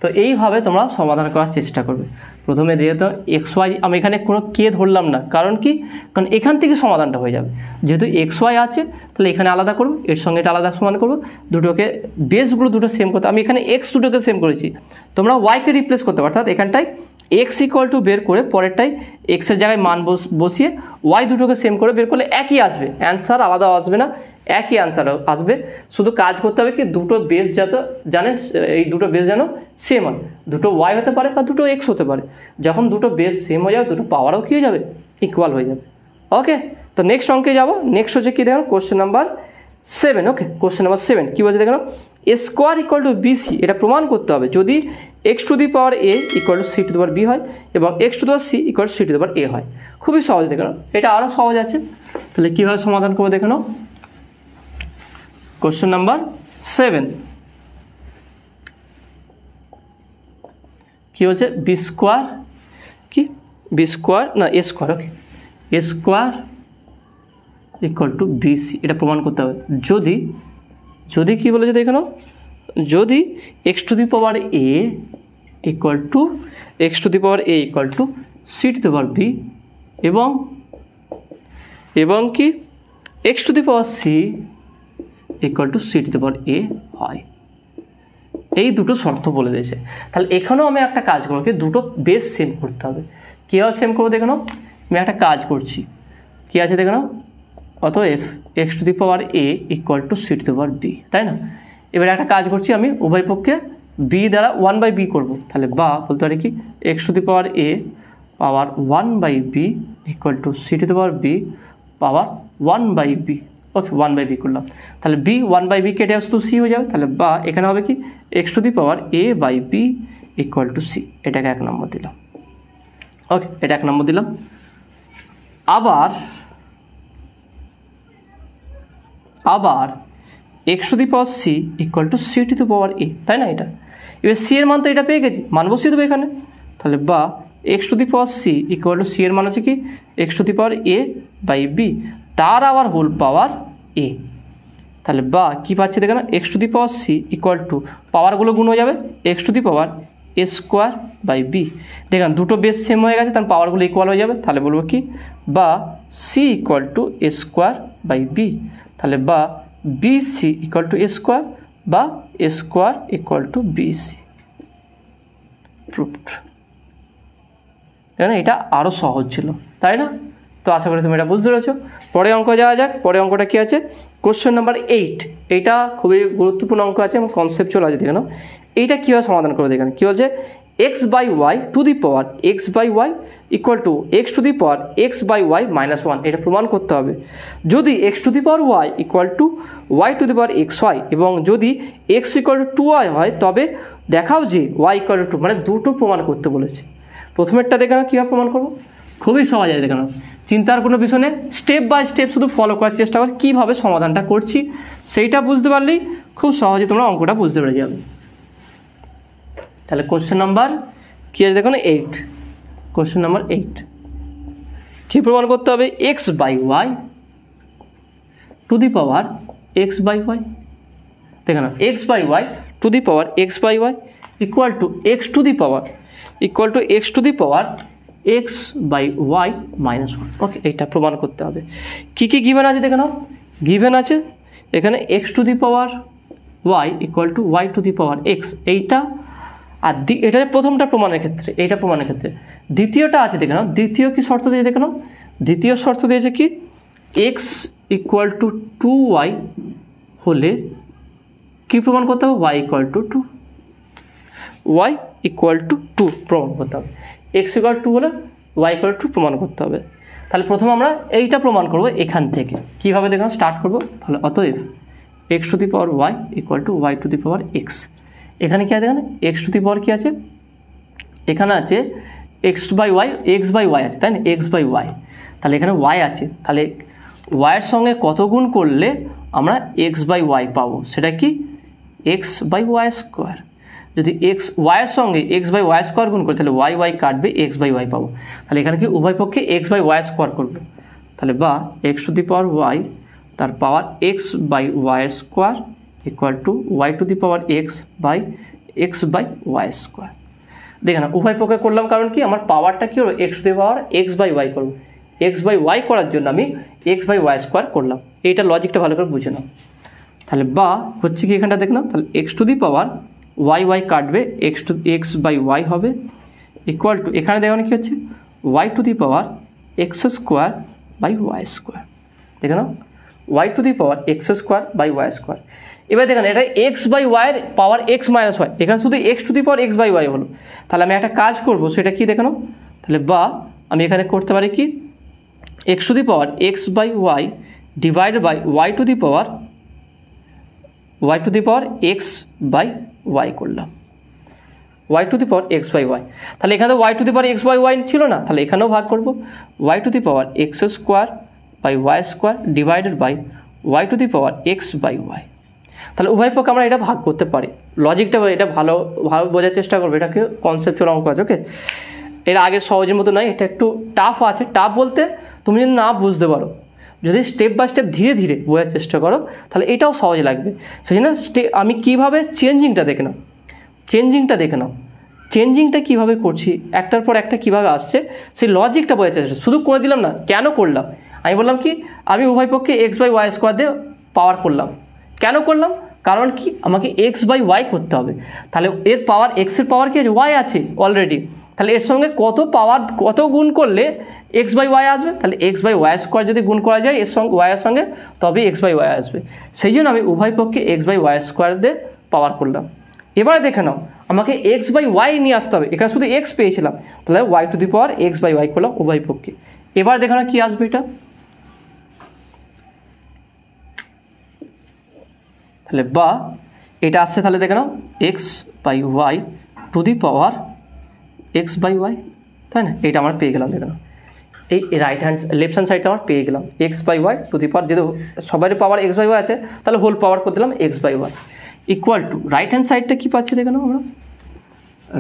তো এইভাবে তোমরা সমাধান করার চেষ্টা করবে। প্রথমে যেহেতু এক্স ওয়াই আমি এখানে কোনো কে ধরলাম না, কারণ কি, কারণ এখান থেকে সমাধানটা হয়ে যাবে। যেহেতু এক্স ওয়াই আছে তাহলে এখানে আলাদা করবো, এর সঙ্গে এটা আলাদা সমান করবো, দুটোকে বেসগুলো দুটো সেম করতে। আমি এখানে এক্স দুটোকে সেম করেছি, তোমরা ওয়াইকে রিপ্লেস করতে পারো, অর্থাৎ এখানটায় এক্স ইকুয়াল টু বের করে পরেরটাই এক্সের জায়গায় মান বসিয়ে ওয়াই দুটোকে সেম করে বের করলে একই আসবে, অ্যান্সার আলাদা আসবে না, একই অ্যান্সার আসবে। শুধু কাজ করতে হবে কি দুটো বেস যাতে এই দুটো বেস যেন সেম হয়, দুটো ওয়াই হতে পারে বা দুটো এক্স হতে পারে। যখন দুটো বেস সেম হয়ে যাবে দুটো পাওয়ারও কী হয়ে যাবে, ইকুয়াল হয়ে যাবে। ওকে, তো নেক্সট অঙ্কে যাবো। নেক্সট হচ্ছে কি দেখুন question number 7। Okay, question number 7 কী বলছে দেখুন, a square equal to b c, এটা প্রমাণ করতে হবে যদি x to the power a equal to c to the power b হয় এবং x to the power c equal to c to the power a হয়। খুবই সহজ দেখে নাও, এটা আরও সহজ আছে। তাহলে কীভাবে সমাধান করবো দেখে নাও। কোশ্চেন নাম্বার 7 কি হচ্ছে, বি স্কোয়ার কি বি স্কোয়ার না a square, okay a square equal to b c, এটা প্রমাণ করতে হবে যদি কী বলেছে দেখে নাও, যদি x to the power a equal to c to the power b এবং কি x to the power c equal to c to the power a হয়। এই দুটো শর্ত বলে দিয়েছে। তাহলে এখানেও আমি একটা কাজ করবো, দুটো বেস সেম করতে হবে। কীভাবে সেম করবো দেখে নাও, আমি একটা কাজ করছি, কী আছে দেখে নাও, অতএব x to the power a equal to c to the power b, তাই না? এবারে একটা কাজ করছি আমি উভয় পক্ষে বি দ্বারা 1/b করবো। তাহলে বা বলতে পারি কি x to the power A power 1/b equal to c to the power b power 1/b। Okay 1/b করলাম, তাহলে b 1/b কেটে আসে তো c হয়ে যাবে, তাহলে বা এখানে হবে কি x to the power a/b equal to c। এটাকে 1 নম্বর দিলাম। ওকে, এটা 1 নম্বর দিলাম। আবার x to the power c equal two c to the power a, তাই না? এটা এবার c এর মান তো এটা পেয়ে গেছি, মান বসিয়ে দেবো এখানে, তাহলে বা x to the power c equal two c এর মান হচ্ছে কি x to the power a/b, তার আবার হোল পাওয়ার a। তাহলে বা কী পাচ্ছি দেখে না, x to the power c equal to পাওয়ারগুলো গুণ হয়ে যাবে x to the power a²/b। দেখেন দুটো বেস সেম হয়ে গেছে, তার পাওয়ারগুলো ইকুয়াল হয়ে যাবে, তাহলে বলবো কি বা c ইকুয়াল টু a²/b। তাহলে বা bc ইকুয়াল টু a² বা a² equal to bc। Proved. তাই না? এটা আরও সহজ ছিল, তাই না? তো আশা করি তুমি এটা বুঝতে পেরেছো। পরে অঙ্ক যাওয়া যাক। পরে অঙ্কটা কী আছে, কোশ্চেন নাম্বার 8। এইটা খুবই গুরুত্বপূর্ণ অঙ্ক আছে এবং কনসেপচুয়াল আছে, দেখে নাও এইটা কীভাবে সমাধান করবে। দেখেন কী বলছে, x/y two the power x/y equal to x to the power x/y -1। এটা প্রমাণ করতে হবে। যদি x to the power y equal to y to the power x হয় এবং যদি x ইকুয়াল টু 2y হয়, তবে দেখাও যে y ইকুয়াল টু 2, মানে দুটো প্রমাণ করতে বলেছে। প্রথমেরটা দেখে নাও কীভাবে প্রমাণ করবো, খুবই সহজ আছে, দেখে নাও, চিন্তার কোনো বিষয় নেই। স্টেপ বাই স্টেপ শুধু ফলো করার চেষ্টা কর, কীভাবে সমাধানটা করছি সেইটা বুঝতে পারলেই খুব সহজে তোমরা অঙ্কটা বুঝতে পেরে যাবে। তাহলে কোশ্চেন নাম্বার কী আছে দেখো না, 8। কোশ্চেন নাম্বার 8 কী প্রমাণ করতে হবে, x/y two the power x/y। দেখে নাও x/y two the power x/y equal to x to the power x/y -1। ওকে, এইটা প্রমাণ করতে হবে। কী কী গিভেন আছে দেখে নাও, গিভেন আছে এখানে x to the power y equal to y to the power x, এইটা। আর এটা প্রথমটা প্রমাণের ক্ষেত্রে, এইটা প্রমাণের ক্ষেত্রে। দ্বিতীয়টা আছে দেখে নাও, দ্বিতীয় কি শর্ত দিয়ে দেখে নাও, দ্বিতীয় শর্ত দিয়েছে কি x ইকুয়াল টু 2y হলে কী প্রমাণ করতে হবে, y equal to 2, y equal to 2 প্রমাণ করতে হবে। x ইকুয়াল 2 হলে y ইকুয়াল টু প্রমাণ করতে হবে। তাহলে প্রথমে আমরা এইটা প্রমাণ করব এখান থেকে। কীভাবে দেখুন স্টার্ট করব, তাহলে অতএব x to the power y equal to y to the power x। এখানে কী আছে, এখানে x টু দি পাওয়ার কী আছে, এখানে আছে x/y আছে, তাই না, x/y। তাহলে এখানে y আছে, তাহলে y এর সঙ্গে কত গুণ করলে আমরা x/y পাবো, সেটা কি x/y²। যদি y এর সঙ্গে x/y² গুণ করি, তাহলে y কাটবে, x/y পাবো। তাহলে এখানে কি উভয় পক্ষে x/y² করবো, তাহলে বা x to the power y তার পাওয়ার x/y² equal to y to the power x/y²। দেখে না উভয় পক্ষে করলাম, কারণ কি আমার পাওয়ারটা কী হলো x to the power x/y করবো, x/y করার জন্য আমি x/y² করলাম। এইটা লজিকটা ভালো করে বুঝে নাও। তাহলে বা হচ্ছে কি এখানটা দেখ নাও, তাহলে x to the power y কাটবে, x/y হবে ইকুয়াল টু এখানে দেখো কী হচ্ছে y to the power x² দেখে নাও, y to the power x² এবার দেখেন এটা x/y এর পাওয়ার x - y, এখানে শুধু x to the power x/y হলো। তাহলে আমি একটা কাজ করব, সেটা কি দেখে নাও, তাহলে বা আমি এখানে করতে পারি কি x to the power x/y divided by y to the power x/y করলাম, y to the power x/y। তাহলে এখানে y to the power x/y ছিল না, তাহলে এখানেও ভাগ করব y to the power x² divided by y to the power x/y। তাহলে উভয় পক্ষে আমরা এটা ভাগ করতে পারি। লজিকটা এটা ভালোভাবে বোঝার চেষ্টা করবো, এটাকে কনসেপচুয়াল অঙ্ক আছে। ওকে, এর আগের সহজের মতো নয়, এটা একটু টাফ আছে। টাফ বলতে তুমি যদি না বুঝতে পারো, যদি স্টেপ বাই স্টেপ ধীরে ধীরে বোঝার চেষ্টা করো, তাহলে এটাও সহজ লাগবে। সেই জন্য আমি কীভাবে চেঞ্জিংটা দেখে নাও, চেঞ্জিংটা কীভাবে করছি, একটার পর একটা কীভাবে আসছে, সেই লজিকটা বোঝার চেষ্টা। শুধু করে দিলাম না, কেন করলাম আমি বললাম কি আমি উভয় পক্ষে x/y² দিয়ে পাওয়ার করলাম। কেন করলাম, কারণ কি আমাকে x/y করতে হবে। তাহলে এর পাওয়ার এর পাওয়ার কি আছে, y আছে অলরেডি। তাহলে এর সঙ্গে কত গুণ করলে x/y আসবে, তাহলে x/y² যদি গুণ করা যায় এর সঙ্গে y এর সঙ্গে, তবে x/y আসবে। সেই জন্য আমি উভয় পক্ষে x/y² দিয়ে পাওয়ার করলাম। এবারে দেখে নাও আমাকে এক্স বাই ওয়াই নিয়ে আসতে হবে, এখানে শুধু এক্স পেয়েছিলাম, তাহলে y to the power x by y করলাম উভয় পক্ষে। এবার দেখানো কি আসবে এটা, তাহলে বা এটা আসছে, তাহলে দেখে নাও x by y to the power x by y, তাই না? এটা আমরা পেয়ে গেলাম, দেখে নাও এই রাইট হ্যান্ড লেফট হ্যান্ড সাইডটা আমার পেয়ে গেলাম x by y to the power, যেহেতু সবারই পাওয়ার এক্স বাই ওয়াই আছে তাহলে হোল পাওয়ার করে দিলাম x by y equal to right hand সাইডটা কী পাচ্ছি দেখে নাও আমরা,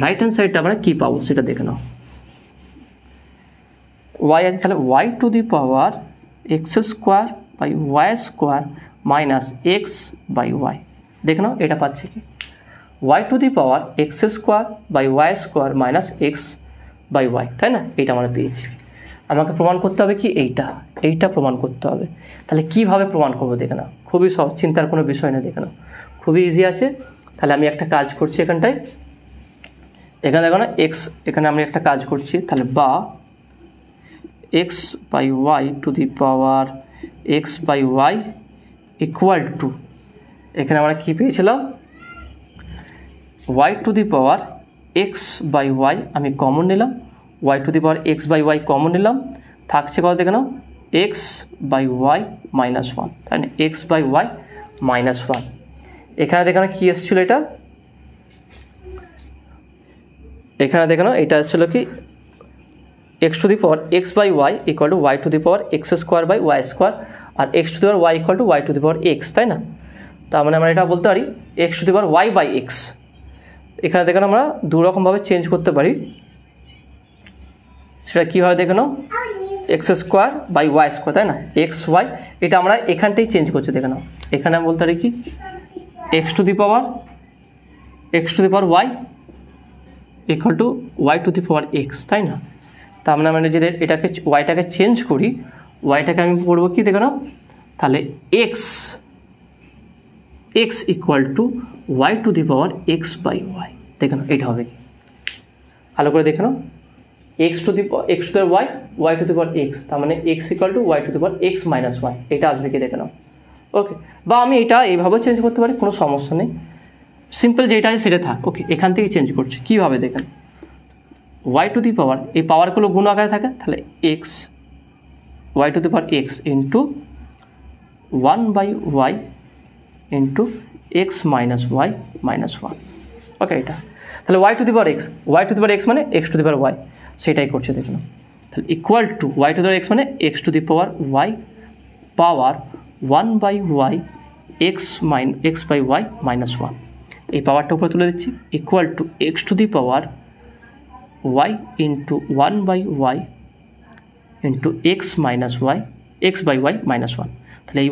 রাইট হ্যান্ড সাইডটা আমরা কী পাবো সেটা দেখে নাও, ওয়াই আছে তাহলে y to the power x square by y square minus x by y, দেখে নাও এটা পাচ্ছে কি y to the power x square by y square minus x by y, তাই না? এটা আমরা পেয়েছি। আমাকে প্রমাণ করতে হবে কি এইটা প্রমাণ করতে হবে। তাহলে কিভাবে প্রমাণ করবো দেখে নাও, খুবই সহজ, চিন্তার কোনো বিষয় না, দেখে নাও খুবই ইজি আছে। তাহলে আমি একটা কাজ করছি এখানটায়, এখানে দেখো না এক্স, এখানে আমি একটা কাজ করছি, তাহলে বা x by y to the power x by y equal to, এখানে আমরা কী পেয়েছিলাম y to the power x by y আমি কমন নিলাম, y to the power x by y common নিলাম, থাকছে কত দেখে নাও x by y minus one, তাই না? X by y minus one, এখানে দেখানো কী এসেছিলো এটা, এখানে দেখানো এটা এসেছিলো কি x to the power x by y equal to y to the power x square by y square, আর x to the power y equal to y to the power x, তাই না? তার মানে আমরা এটা বলতে পারি x to the power y by x. এখানে দেখেন আমরা দুরকমভাবে চেঞ্জ করতে পারি, সেটা কীভাবে দেখে নাও x square by y square, তাই না? এক্স ওয়াই এটা আমরা এখানটাই চেঞ্জ করছি, দেখে নাও এখানে আমি বলতে পারি কি x to the power y equal to y to the power x, তাই না? তার মানে আমরা যদি এটাকে ওয়াইটাকে চেঞ্জ করি, ওয়াইটাকে আমি পড়বো কি দেখে নাও, তাহলে x equal to y to the power x by y, দেখে নাও এটা হবে কি, ভালো করে দেখে নাও x to the y y to the power x, তার মানে x equal to y to the power x minus y, এটা আসবে কি দেখে নাও। ওকে, বা আমি এটা এইভাবেও চেঞ্জ করতে পারি, কোনো সমস্যা নেই, সিম্পল যেটা আছে সেটা থাক। ওকে, এখান থেকে চেঞ্জ করছি কীভাবে দেখেন, ওয়াই টু দি পাওয়ার এই পাওয়ারগুলো গুণ আকারে থাকে, তাহলে x y to the power x into one by y into x minus y minus one. Okay, এটা তাহলে y to the power x মানে x to the power y, সেটাই করছে দেখুন। তাহলে equal to y to the power x মানে x to the power y power one by y x by y minus one, এই পাওয়ারটা উপরে তুলে দিচ্ছি, equal to x to the power y into one by y into x minus y x by y minus one. তাহলে এই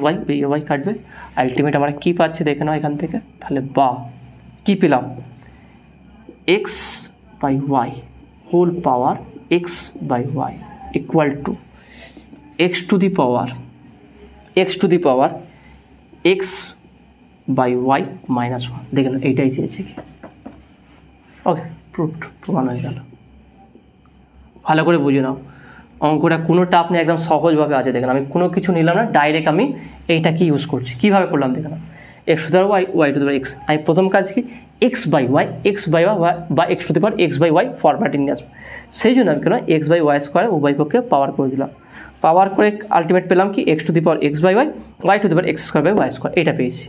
Y কাটবে, ultimate আমরা কী পাচ্ছি দেখে নাও এখান থেকে, তাহলে বা কী পেলাম x by y whole power x by y equal to x to the power x by y minus one. দেখে নাও এইটাই চেয়েছে কি। ওকে, প্রমাণ হয়ে গেল। ভালো করে বুঝে নাও, অঙ্কটা কোনোটা আপনি একদম সহজভাবে আছে। দেখেন আমি কোনো কিছু নিলাম না, ডাইরেক্ট আমি এইটাকে ইউজ করছি। কীভাবে করলাম দেখে নাও, x to the power y y to the power x, আমি প্রথম কাজ কি এক্স বাই ওয়াই বা x to the power x by y ফরম্যাটে নিয়ে আসবো। সেই জন্য আমি কেন এক্স বাই ওয়াই স্কোয়ার উভয় পক্ষে পাওয়ার করে দিলাম, পাওয়ার করে আলটিমেট পেলাম কি x to the power x by y y to the power x square by y square, এটা পেয়েছি।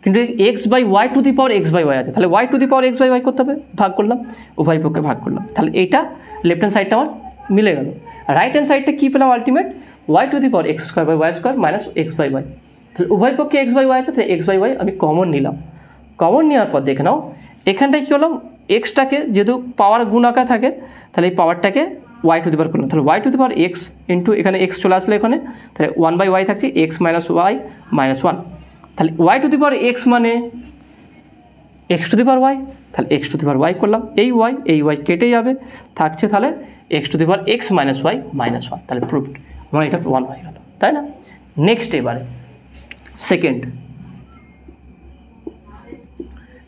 কিন্তু x by y to the power x by y আছে, তাহলে y to the power x by y করতে হবে, ভাগ করলাম, উভয় পক্ষে ভাগ করলাম, তাহলে এইটা লেফট হ্যান্ড সাইডটা আমার মিলে গেল। রাইট হ্যান্ড সাইডটা কী পেলাম ultimate y to the power x square by y square minus x by y. তাহলে উভয় পক্ষে এক্স বাই ওয়াই আছে, তাহলে এক্স বাই ওয়াই আমি কমন নিলাম। কমন নেওয়ার পর দেখে নাও এখানটায় কী হলাম, এক্সটাকে যেহেতু পাওয়ার গুণ আকার থাকে, তাহলে এই পাওয়ারটাকে ওয়াই টু দি পাওয়ার করলাম, তাহলে y to the power x into এখানে এক্স চলে আসলে এখানে, তাহলে ওয়ান বাই ওয়াই থাকছে x minus y minus one. তাহলে y to the power x মানে x to the power y, তাহলে x to the power y করলাম, এই ওয়াই কেটে যাবে, থাকছে তাহলে x to the power x minus y minus one. তাহলে প্রুভড, আমার এটা প্রমাণ হয়ে গেল, তাই না? নেক্সট এবারে সেকেন্ড,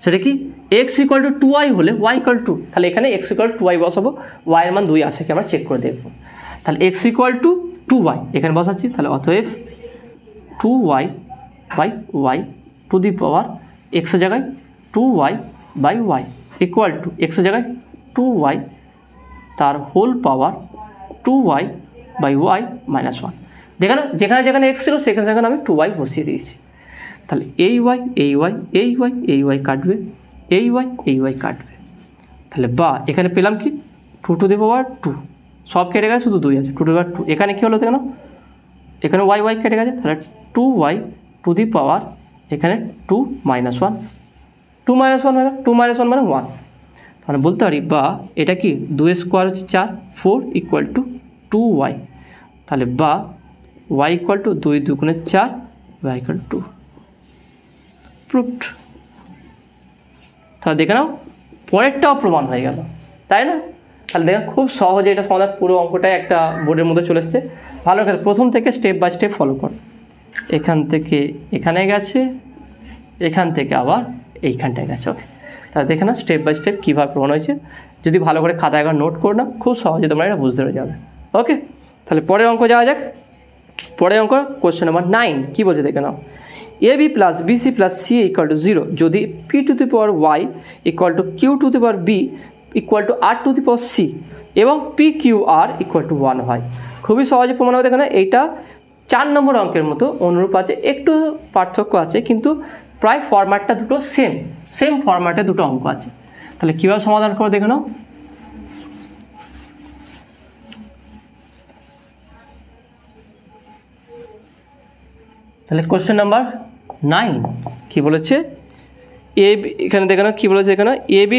সেটা কি এক্স ইকুয়াল টু 2y হলে ওয়াই ইকুয়াল টু, তাহলে এখানে এক্স ইকুয়াল টু 2y বসাবো, ওয়াইয়ের মান 2 আসে কি আমরা চেক করে দেখবো। তাহলে এক্স ইকুয়াল টু 2y এখানে বসাচ্ছি, তাহলে অতএব 2y by y to the power এক্সের জায়গায় 2y by y equal two এক্সের জায়গায় 2y তার whole power 2y by y minus 1। যেখানে যেখানে যেখানে এক্স ছিল সেখানে সেখানে আমি 2y বসিয়ে দিয়েছি। তাহলে এই y কাটবে, এই y কাটবে। তাহলে বা এখানে পেলাম কি 2 টু দি পাওয়ার 2, সব কেটে গেছে শুধু 2 আছে, 2 টু দি পাওয়ার 2। এখানে কী হলো দেখো, এখানে y কেটে গেছে, তাহলে 2y টু দি পাওয়ার এখানে 2 মাইনাস 1, 2 মাইনাস 1 হয়ে গেল, 2 মাইনাস 1 মানে 1। তাহলে বলতে পারি বা এটা কি 2 স্কোয়ার হচ্ছে 4, 4 ইকুয়াল টু 2y। তাহলে বা y ইকুয়াল টু 2 দুগুণে 4, y ইকুয়াল টু 2। প্রুভড। তাহলে দেখে নাও পরেরটাও প্রমাণ হয়ে গেল, তাই না? তাহলে দেখেন খুব সহজে এটা সমাধান, পুরো অঙ্কটাই একটা বোর্ডের মধ্যে চলে এসছে। ভালো করে প্রথম থেকে স্টেপ বাই স্টেপ ফলো কর। এখান থেকে এখানে গেছে, এখান থেকে আবার এইখানটায় গেছে। ওকে, তাহলে দেখে না স্টেপ বাই স্টেপ কীভাবে প্রমাণ হয়েছে। যদি ভালো করে খাতা একবার নোট করো না, খুব সহজে তোমরা এটা বুঝতে পেরে যাবে। ওকে, তাহলে পরের অঙ্ক যাওয়া যাক। পরের অঙ্ক কোশ্চেন নাম্বার 9 কী বলছে দেখে নাও। AB plus BC plus C equal to 0 যদি P two the power Y equal to Q two the power B equal to R two the power C এবং PQR ইকুয়াল টু 1 হয়। খুবই সহজে প্রমাণ হবে। দেখে না এইটা 4 নম্বর অঙ্কের মতো অনুরূপ আছে, একটু পার্থক্য আছে, কিন্তু প্রায় ফরম্যাটটা দুটো সেম ফরম্যাটে দুটো অঙ্ক আছে। তাহলে কীভাবে সমাধান করে দেখে নাও। তাহলে কোশ্চেন নাম্বার 9 কী বলেছে, এখানে দেখে নাও কী বলেছে এখানে, AB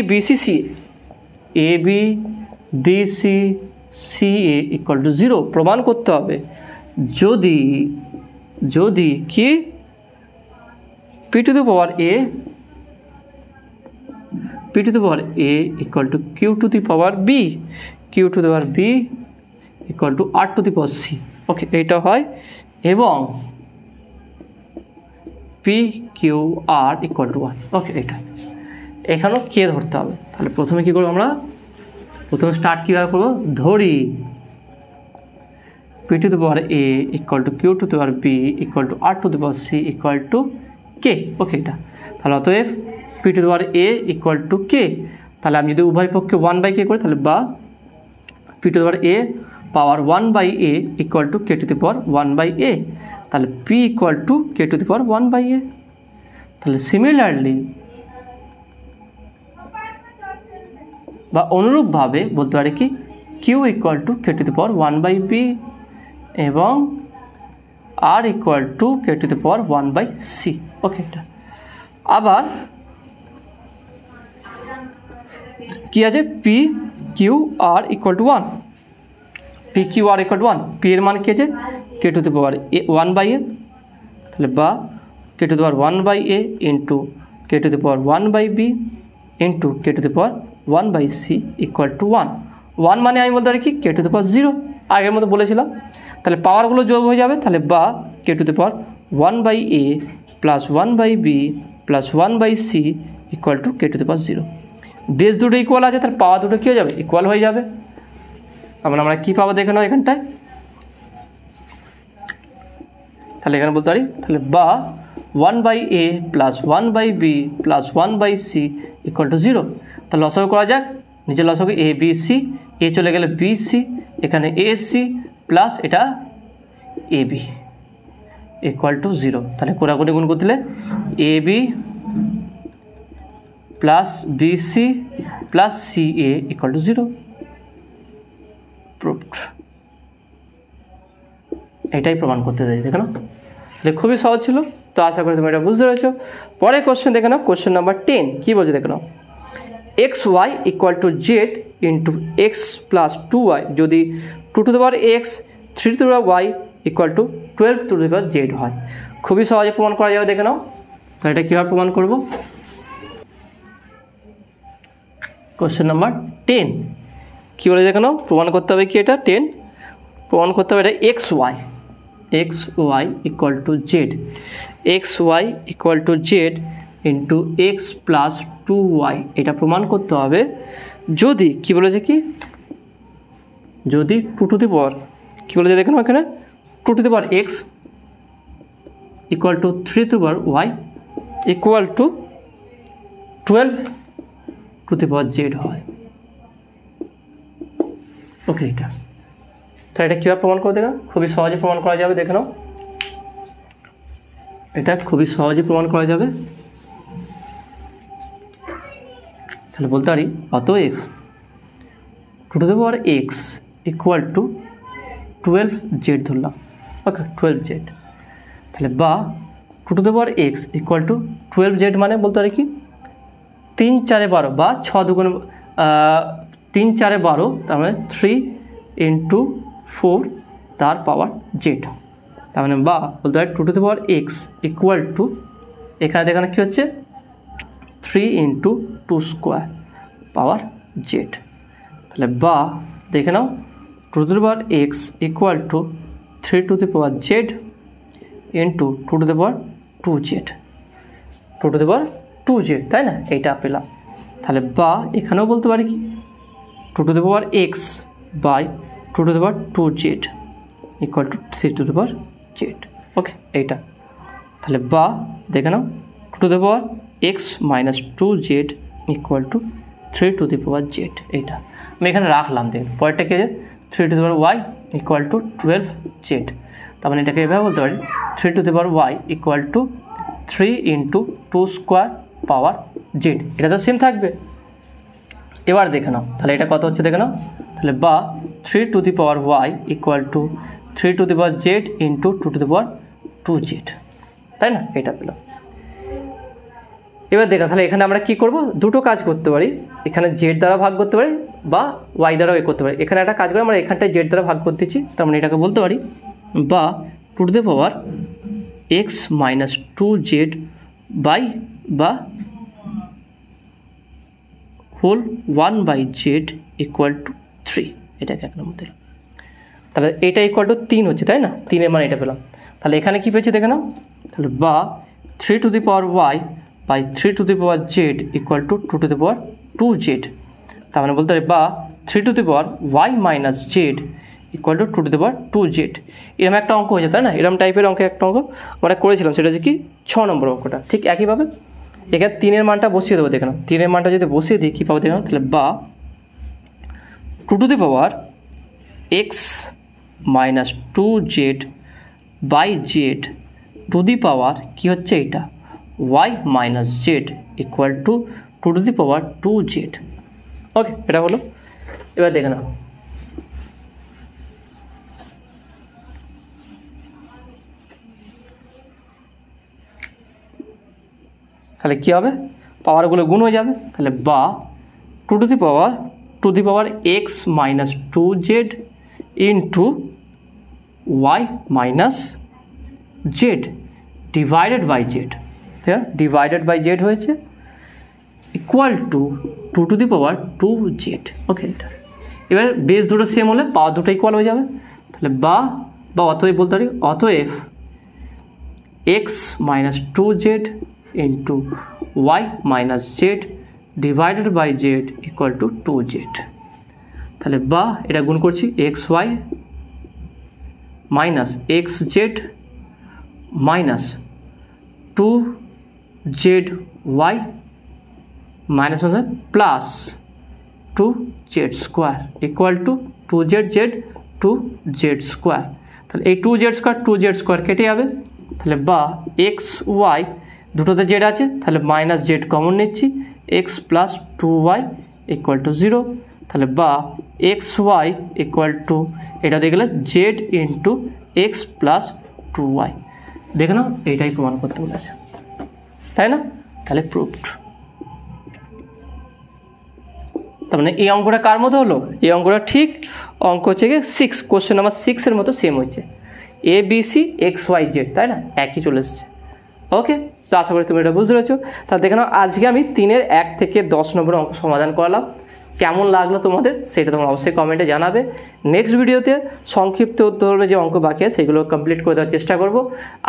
BC CA equal to 0 প্রমাণ করতে হবে যদি কি P two the power A equal to Q two the power B equal to R two the power C। ওকে, এইটা হয় এবং PQR ইকুয়াল টু 1। ওকে, এটা এখানেও কে ধরতে হবে। তাহলে প্রথমে কী করবো আমরা, প্রথমে স্টার্ট কীভাবে করবো, ধরি P two the power A equal to Q two the power B equal to R two the power C equal to K। ওকে, এটা তাহলে অতএব P two the power A equal to K। তাহলে আমি যদি উভয় পক্ষে 1/K করি, তাহলে বা P two the power A power 1/A equal to K to the power 1/A। তাহলে P equal to K to the power 1/A। তাহলে সিমিলারলি বা অনুরূপভাবে বলতে পারি কি Q equal to K to the power 1/B এবং R equal to K to the power 1/C। ওকে, এটা আবার কি আছে, PQR equal to 1, PQR equal to 1। P এর মান কি আছে, K to the power 1/A। তাহলে বা K to the power 1/A into K to the power 1/B into K to the power 1/C equal two 1। 1 মানে আমি বলতে পারি কি K টু দি পাওয়ার 0, আগের মতো বলেছিলাম। তাহলে পাওয়ারগুলো যোগ হয়ে যাবে। তাহলে বা K to the power 1/A plus 1/B plus 1/C equal to K to the power 0। Base দুটো ইকুয়াল আছে, তার পাওয়ার দুটো কী হয়ে যাবে, ইকুয়াল হয়ে যাবে। তারপরে আমরা কী পাবো দেখে নাও এখানটায়। তাহলে এখানে বলতে পারি, তাহলে বা 1/A plus 1/B plus 1/C equal to 0। তাহলে লসাগু করা যাক। নিচে লসাগু ABC, এ চলে গেলে BC, এখানে AC প্লাস এটা AB ইকুয়াল টু 0। তাহলে কোরাকুরি গুণ করতে দিলে AB plus BC plus CA equal to 0। Proved. এটাই প্রমাণ করতে চাই, দেখে নাও। খুবই সহজ ছিল, তো আশা করি তুমি এটা বুঝতে পেরেছো। পরে কোশ্চেন দেখে নাও, কোশ্চেন নাম্বার 10 কী বলছে দেখে নাও। XY equal to Z into X plus 2Y যদি 2 to the power X 3 to the power Y equal to 12 two the power Z হয়। খুবই সহজে প্রমাণ করা যাবে, দেখে নাও। তাহলে এটা কীভাবে প্রমাণ করবো, কোশ্চেন নাম্বার 10 কী বলে দেখে নাও। প্রমাণ করতে হবে কি, এটা 10 প্রমাণ করতে হবে এটা XY equal to Z, XY equal to Z into X plus 2Y। এটা প্রমাণ করতে হবে যদি কি বলেছে কি, যদি 2 টু দি পাওয়ার কী বলেছে দেখেন এখানে, 2 to the power X equal to 3 to the power Y equal to 12 two the power Z হয়। ওকে, এটা তো এটা কীভাবে প্রমাণ করে দেখো, খুবই সহজে প্রমাণ করা যাবে, দেখে নাও, এটা খুবই সহজে প্রমাণ করা যাবে। তাহলে বলতে পারি অতএব two to the power x equal to 12z ধরলাম। ওকে, 12z, তাহলে বা two to the power x equal to 12z মানে বলতে পারি কি 3 4 12 বা 6 2 3 4 12, তার মানে 3 × 4 তার পাওয়ার জেড। তার মানে বা বলতে পারি two to the power x equal to, এখানে দেখানো কী হচ্ছে 3 × 2 স্কোয়ার পাওয়ার জেড। তাহলে বা দেখে নাও two to the power x equal to 3 to the power z into two to the power 2z, two to the power 2z, তাই না, এইটা পেলাম। তাহলে বা এখানেও বলতে পারি কি two to the power x by two to the power 2z equal to 3 to the power z. Okay, এইটা তাহলে বা দেখে নাও two to the power x minus 2z equal to 3 to the power z. এইটা আমি এখানে রাখলাম, দেখুন পরেরটা কে 3 to the power y equal to 12z। তার মানে এটাকে এভাবে বলতে পারি 3 to the power y equal to 3 × 2 square power Z. এটা তো সেম থাকবে। এবার দেখে নাও তাহলে এটা কত হচ্ছে দেখে নাও, তাহলে বা 3 to the power y equal to 3 to the power z into 2 to the power 2z, তাই না, এটা পেলাম। এবার দেখা তাহলে এখানে আমরা কি করব, দুটো কাজ করতে পারি, এখানে জেড দ্বারা ভাগ করতে পারি বা ওয়াই দ্বারাও করতে পারি। এখানে একটা কাজ করে আমরা এখানটায় জেড দ্বারা ভাগ করতেছি, তার মানে এটাকে বলতে পারি বা two to the power x minus 2z by বা হোল 1/z ইকুয়াল টু 3, এটাকে এক নম্বর দিলাম। তাহলে এটা ইকুয়াল টু 3 হচ্ছে, তাই না, 3-এর মানে এটা পেলাম। তাহলে এখানে কী পেয়েছি দেখে নাও, তাহলে বা 3 to the power y by 3 to the power z equal to 2 to the power 2z। তার মানে বলতে পারি বা 3 to the power y minus z equal to 2 to the power 2z। এরকম একটা অঙ্ক হয়েছে, তাই না, এরকম টাইপের অঙ্ক একটা অঙ্ক আমরা করেছিলাম, সেটা হচ্ছে কি 6 নম্বর অঙ্কটা। ঠিক একইভাবে এখানে 3-এর মানটা বসিয়ে দেবো, দেখে নাও 3-এর মানটা যদি বসিয়ে দিই কী পাবো দেখে নাও, তাহলে বা 2 to the power x minus 2z by z to the power কী হচ্ছে এটা y minus z equal to 2 to the power 2z। Okay, এটা হলো। এবার দেখে নাও তাহলে কী হবে, পাওয়ারগুলো গুণ হয়ে যাবে। তাহলে বা 2 to the power x minus 2z into y minus z divided by z, ঠিক আছে, ডিভাইডেড বাই জেড হয়েছে equal to 2 to the power 2z। Okay, এটা এবার বেস দুটো সেম হলে পাওয়ার দুটো ইকুয়াল হয়ে যাবে। তাহলে বা অতএব বলতে পারি অতএব x minus 2z into y minus z divided by Z equal two 2z। তাহলে বা এটা গুণ করছি x Y minus x Z minus 2z Y minus plus 2z square equal two 2z Z 2z square. তাহলে এই 2z square কেটে যাবে। তাহলে বা এক্স ওয়াই দুটোতে জেড আছে, তাহলে মাইনাস জেড কমন নিচ্ছি, x plus 2y equal to 0। তাহলে বা এক্স ওয়াই ইকুয়াল টু এটা দিয়ে গেলে Z into x plus 2y। দেখে নাও এইটাই প্রমাণ করতে বলেছে, তাই না, তাহলে প্রুভড। তার মানে এই অঙ্কটা কার মতো হলো, এই অঙ্কটা ঠিক অঙ্ক হচ্ছে গিয়ে 6, কোশ্চেন নাম্বার 6-এর মতো সেম হচ্ছে, a b c x y z, তাই না, একই চলে এসছে। ওকে, তো আশা করি তুমি এটা বুঝতে পেরেছো। তাহলে দেখে নাও আজকে আমি 3-এর 1 থেকে 10 নম্বর অঙ্ক সমাধান করালাম। কেমন লাগলো তোমাদের সেটা তোমরা অবশ্যই কমেন্টে জানাবে। নেক্সট ভিডিওতে সংক্ষিপ্ত উত্তরে যে অঙ্ক বাকি আছে সেগুলো কমপ্লিট করে দেওয়ার চেষ্টা করব।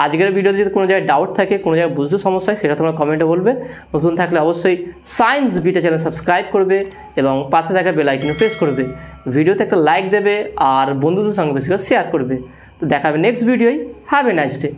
আজকের ভিডিওতে যদি কোনো জায়গায় ডাউট থাকে, কোনো জায়গায় বুঝতে সমস্যা হয়, সেটা তোমরা কমেন্টে বলবে। নতুন থাকলে অবশ্যই সায়েন্স বিটা চ্যানেল সাবস্ক্রাইব করবে এবং পাশে থাকা বেল আইকনে প্রেস করবে। ভিডিওতে একটা লাইক দেবে আর বন্ধুদের সঙ্গে বেশি করে শেয়ার করবে। তো দেখা হবে নেক্সট ভিডিওয়। Have a nice day.